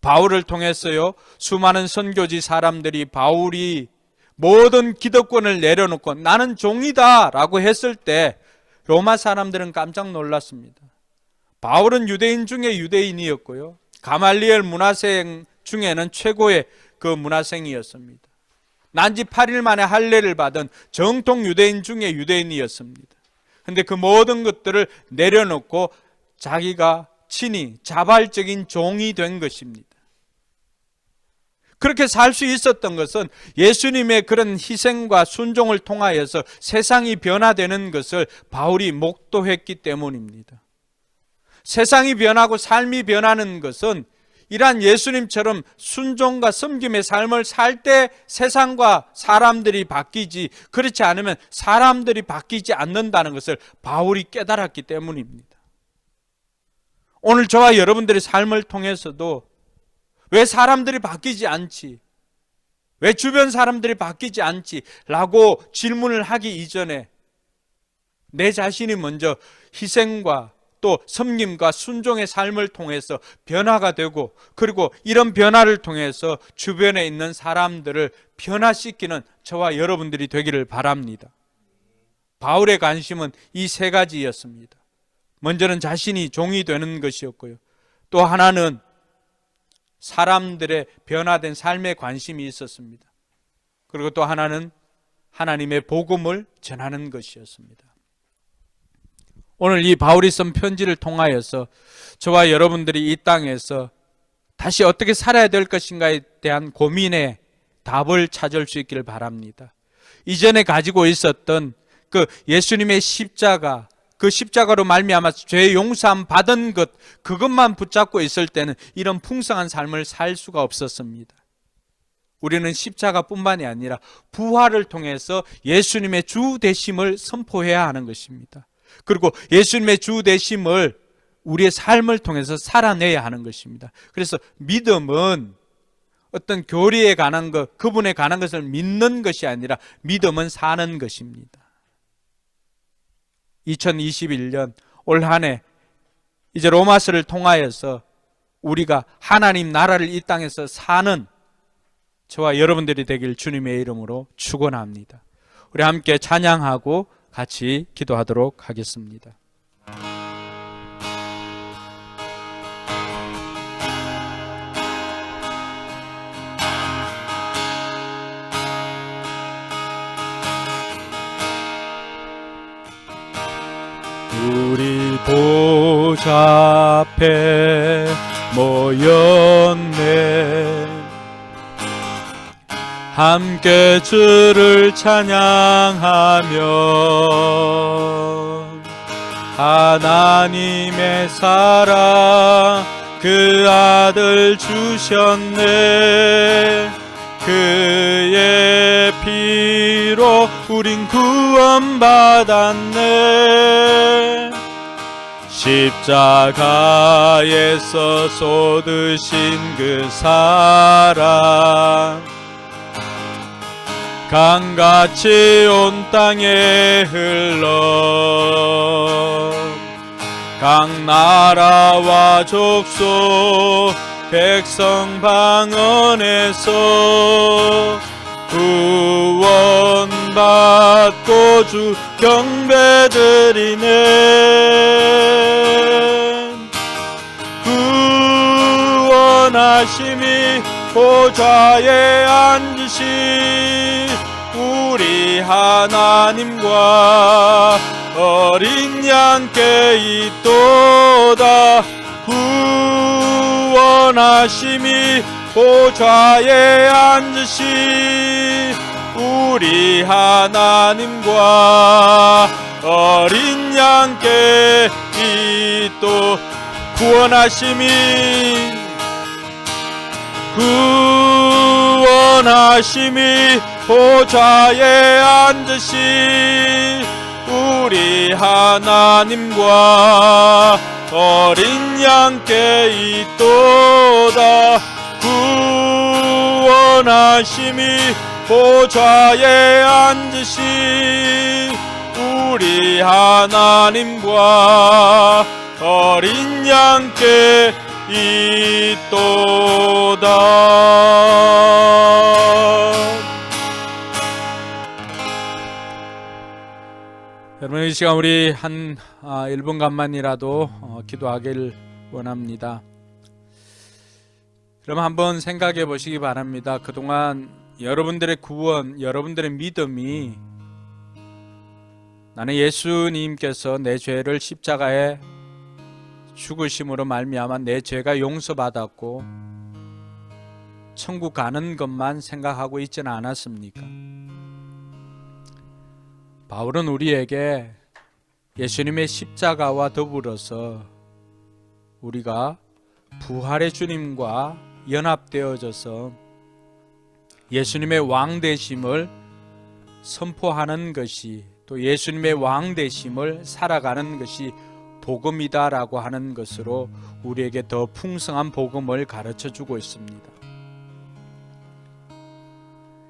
S3: 바울을 통해서요, 수많은 선교지 사람들이 바울이 모든 기득권을 내려놓고 나는 종이다 라고 했을 때 로마 사람들은 깜짝 놀랐습니다. 바울은 유대인 중에 유대인이었고요, 가말리엘 문화생 중에는 최고의 그 문화생이었습니다. 난지 8일 만에 할례를 받은 정통 유대인 중에 유대인이었습니다. 그런데 그 모든 것들을 내려놓고 자기가 친히 자발적인 종이 된 것입니다. 그렇게 살 수 있었던 것은 예수님의 그런 희생과 순종을 통하여서 세상이 변화되는 것을 바울이 목도했기 때문입니다. 세상이 변하고 삶이 변하는 것은 이러한 예수님처럼 순종과 섬김의 삶을 살 때 세상과 사람들이 바뀌지, 그렇지 않으면 사람들이 바뀌지 않는다는 것을 바울이 깨달았기 때문입니다. 오늘 저와 여러분들의 삶을 통해서도 왜 사람들이 바뀌지 않지? 왜 주변 사람들이 바뀌지 않지? 라고 질문을 하기 이전에 내 자신이 먼저 희생과 또 섬김과 순종의 삶을 통해서 변화가 되고, 그리고 이런 변화를 통해서 주변에 있는 사람들을 변화시키는 저와 여러분들이 되기를 바랍니다. 바울의 관심은 이 세 가지였습니다. 먼저는 자신이 종이 되는 것이었고요, 또 하나는 사람들의 변화된 삶에 관심이 있었습니다. 그리고 또 하나는 하나님의 복음을 전하는 것이었습니다. 오늘 이 바울이 쓴 편지를 통하여서 저와 여러분들이 이 땅에서 다시 어떻게 살아야 될 것인가에 대한 고민에 답을 찾을 수 있기를 바랍니다. 이전에 가지고 있었던 그 예수님의 십자가, 그 십자가로 말미암아 죄 용서함 받은 것, 그것만 붙잡고 있을 때는 이런 풍성한 삶을 살 수가 없었습니다. 우리는 십자가뿐만이 아니라 부활을 통해서 예수님의 주 되심을 선포해야 하는 것입니다. 그리고 예수님의 주 되심을 우리의 삶을 통해서 살아내야 하는 것입니다. 그래서 믿음은 어떤 교리에 관한 것, 그분에 관한 것을 믿는 것이 아니라 믿음은 사는 것입니다. 2021년 올 한 해 이제 로마서를 통하여서 우리가 하나님 나라를 이 땅에서 사는 저와 여러분들이 되길 주님의 이름으로 축원합니다. 우리 함께 찬양하고 같이 기도하도록 하겠습니다. 우리 보좌 앞에 모였네. 함께 주를 찬양하며 하나님의 사랑 그 아들 주셨네. 그의 피로 우린 구원받았네. 십자가에서 쏟으신 그 사랑 강같이 온 땅에 흘러 각 나라와 족속 백성 방언에서 구원받고 주 경배드리네. 구원하심이 보좌에 앉으신 우리 하나님과 어린 양께 있도다. 구원하심이 보좌에 앉으신 우리 하나님과 어린 양께 있도. 구원하심이 보좌에 앉으신 우리 하나님과 어린 양께 있도다. 구원하심이 보좌에 앉으신 우리 하나님과 어린 양께 여러분, 이 시간 우리 한 1분간만이라도 기도하길 원합니다. 그럼 한번 생각해 보시기 바랍니다. 그동안 여러분들의 구원, 여러분들의 믿음이 나는 예수님께서 내 죄를 십자가에 죽으심으로 말미암아 내 죄가 용서받았고 천국 가는 것만 생각하고 있지는 않았습니까? 바울은 우리에게 예수님의 십자가와 더불어서 우리가 부활의 주님과 연합되어져서 예수님의 왕 되심을 선포하는 것이, 또 예수님의 왕 되심을 살아가는 것이 복음이다라고 하는 것으로 우리에게 더 풍성한 복음을 가르쳐 주고 있습니다.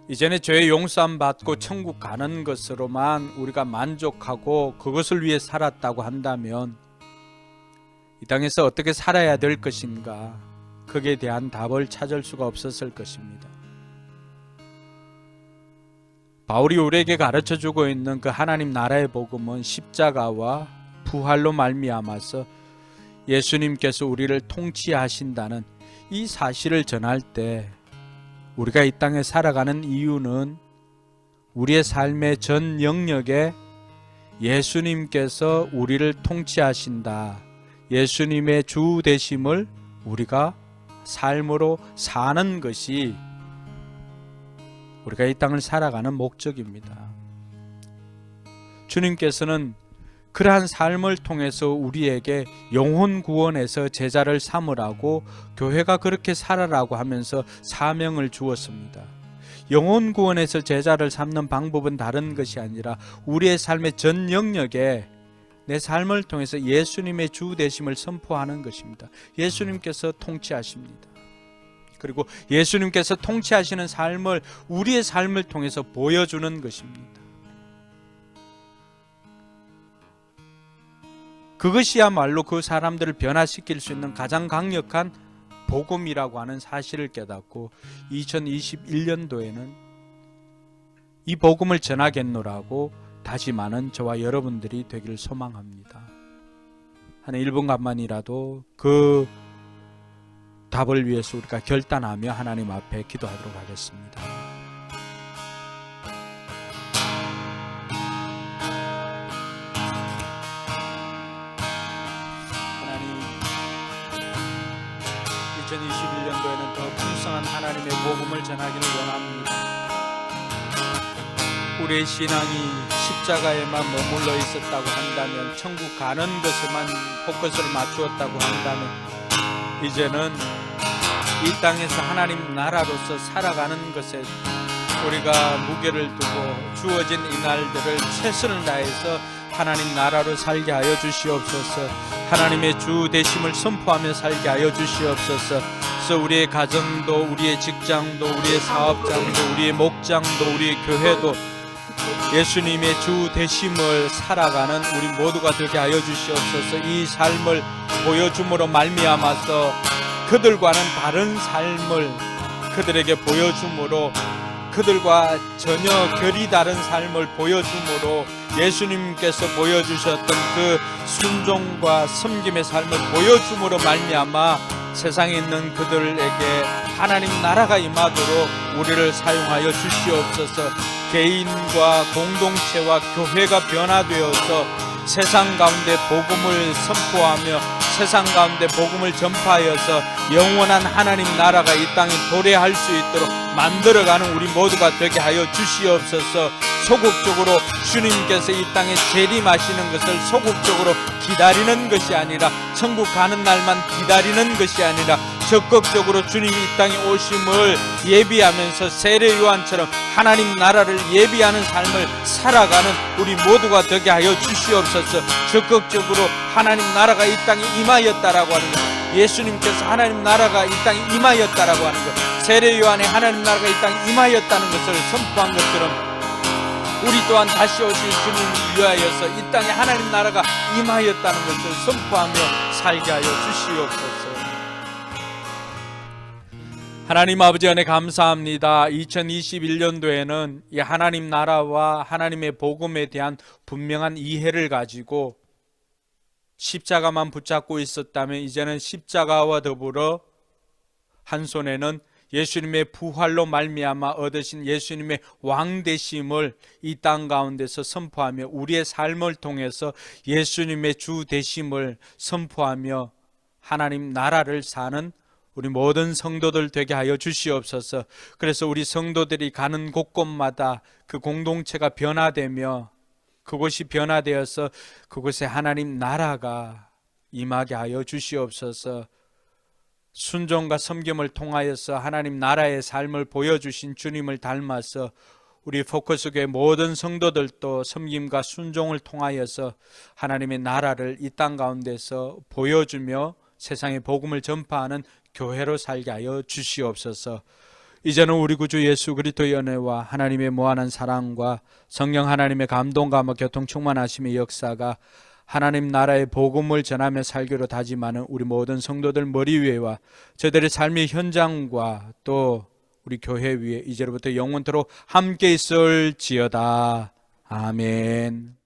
S3: 이전에 죄 용서함 받고 천국 가는 것으로만 우리가 만족하고 그것을 위해 살았다고 한다면 이 땅에서 어떻게 살아야 될 것인가, 거기에 대한 답을 찾을 수가 없었을 것입니다. 바울이 우리에게 가르쳐주고 있는 그 하나님 나라의 복음은 십자가와 부활로 말미암아서 예수님께서 우리를 통치하신다는 이 사실을 전할 때 우리가 이 땅에 살아가는 이유는 우리의 삶의 전 영역에 예수님께서 우리를 통치하신다, 예수님의 주 되심을 우리가 삶으로 사는 것이 우리가 이 땅을 살아가는 목적입니다. 주님께서는 그러한 삶을 통해서 우리에게 영혼 구원에서 제자를 삼으라고, 교회가 그렇게 살아라고 하면서 사명을 주었습니다. 영혼 구원에서 제자를 삼는 방법은 다른 것이 아니라 우리의 삶의 전 영역에 내 삶을 통해서 예수님의 주 되심을 선포하는 것입니다. 예수님께서 통치하십니다. 그리고 예수님께서 통치하시는 삶을 우리의 삶을 통해서 보여주는 것입니다. 그것이야말로 그 사람들을 변화시킬 수 있는 가장 강력한 복음이라고 하는 사실을 깨닫고 2021년도에는 이 복음을 전하겠노라고 다짐하는 저와 여러분들이 되기를 소망합니다. 한 1분간만이라도 그 답을 위해서 우리가 결단하며 하나님 앞에 기도하도록 하겠습니다. 하나님, 2021년도에는 더 풍성한 하나님의 복음을 전하기를 원합니다. 우리의 신앙이 십자가에만 머물러 있었다고 한다면, 천국 가는 것에만 포커스를 맞추었다고 한다면, 이제는 이 땅에서 하나님 나라로서 살아가는 것에 우리가 무게를 두고 주어진 이 날들을 최선을 다해서 하나님 나라로 살게 하여 주시옵소서. 하나님의 주 되심을 선포하며 살게 하여 주시옵소서. 그래서 우리의 가정도, 우리의 직장도, 우리의 사업장도, 우리의 목장도, 우리의 교회도 예수님의 주 되심을 살아가는 우리 모두가 되게 하여 주시옵소서. 이 삶을 보여줌으로 말미암아서 그들과는 다른 삶을 그들에게 보여줌으로, 그들과 전혀 결이 다른 삶을 보여줌으로 예수님께서 보여주셨던 그 순종과 섬김의 삶을 보여줌으로 말미암아 세상에 있는 그들에게 하나님 나라가 임하도록 우리를 사용하여 주시옵소서. 개인과 공동체와 교회가 변화되어서 세상 가운데 복음을 선포하며 세상 가운데 복음을 전파하여서 영원한 하나님 나라가 이 땅에 도래할 수 있도록 만들어가는 우리 모두가 되게 하여 주시옵소서. 소극적으로 주님께서 이 땅에 재림하시는 것을 소극적으로 기다리는 것이 아니라, 천국 가는 날만 기다리는 것이 아니라 적극적으로 주님이 이 땅에 오심을 예비하면서 세례 요한처럼 하나님 나라를 예비하는 삶을 살아가는 우리 모두가 되게 하여 주시옵소서. 적극적으로 하나님 나라가 이 땅에 임하였다라고 하는 것, 예수님께서 하나님 나라가 이 땅에 임하였다라고 하는 것, 세례 요한의 하나님 나라가 이 땅에 임하였다는 것을 선포한 것처럼 우리 또한 다시 오실 주님을 위하여서 이 땅에 하나님 나라가 임하였다는 것을 선포하며 살게 하여 주시옵소서. 하나님 아버지 은혜 감사합니다. 2021년도에는 이 하나님 나라와 하나님의 복음에 대한 분명한 이해를 가지고 십자가만 붙잡고 있었다면 이제는 십자가와 더불어 한 손에는 예수님의 부활로 말미암아 얻으신 예수님의 왕되심을 이 땅 가운데서 선포하며 우리의 삶을 통해서 예수님의 주 되심을 선포하며 하나님 나라를 사는 우리 모든 성도들 되게 하여 주시옵소서. 그래서 우리 성도들이 가는 곳곳마다 그 공동체가 변화되며 그곳이 변화되어서 그곳에 하나님 나라가 임하게 하여 주시옵소서. 순종과 섬김을 통하여서 하나님 나라의 삶을 보여주신 주님을 닮아서 우리 포커스교회 모든 성도들도 섬김과 순종을 통하여서 하나님의 나라를 이 땅 가운데서 보여주며 세상에 복음을 전파하는 교회로 살게 하여 주시옵소서. 이제는 우리 구주 예수 그리스도의 은혜와 하나님의 무한한 사랑과 성령 하나님의 감동과 교통 충만하심의 역사가 하나님 나라의 복음을 전하며 살기로 다짐하는 우리 모든 성도들 머리 위에와 저들의 삶의 현장과 또 우리 교회 위에 이제로부터 영원토록 함께 있을지어다. 아멘.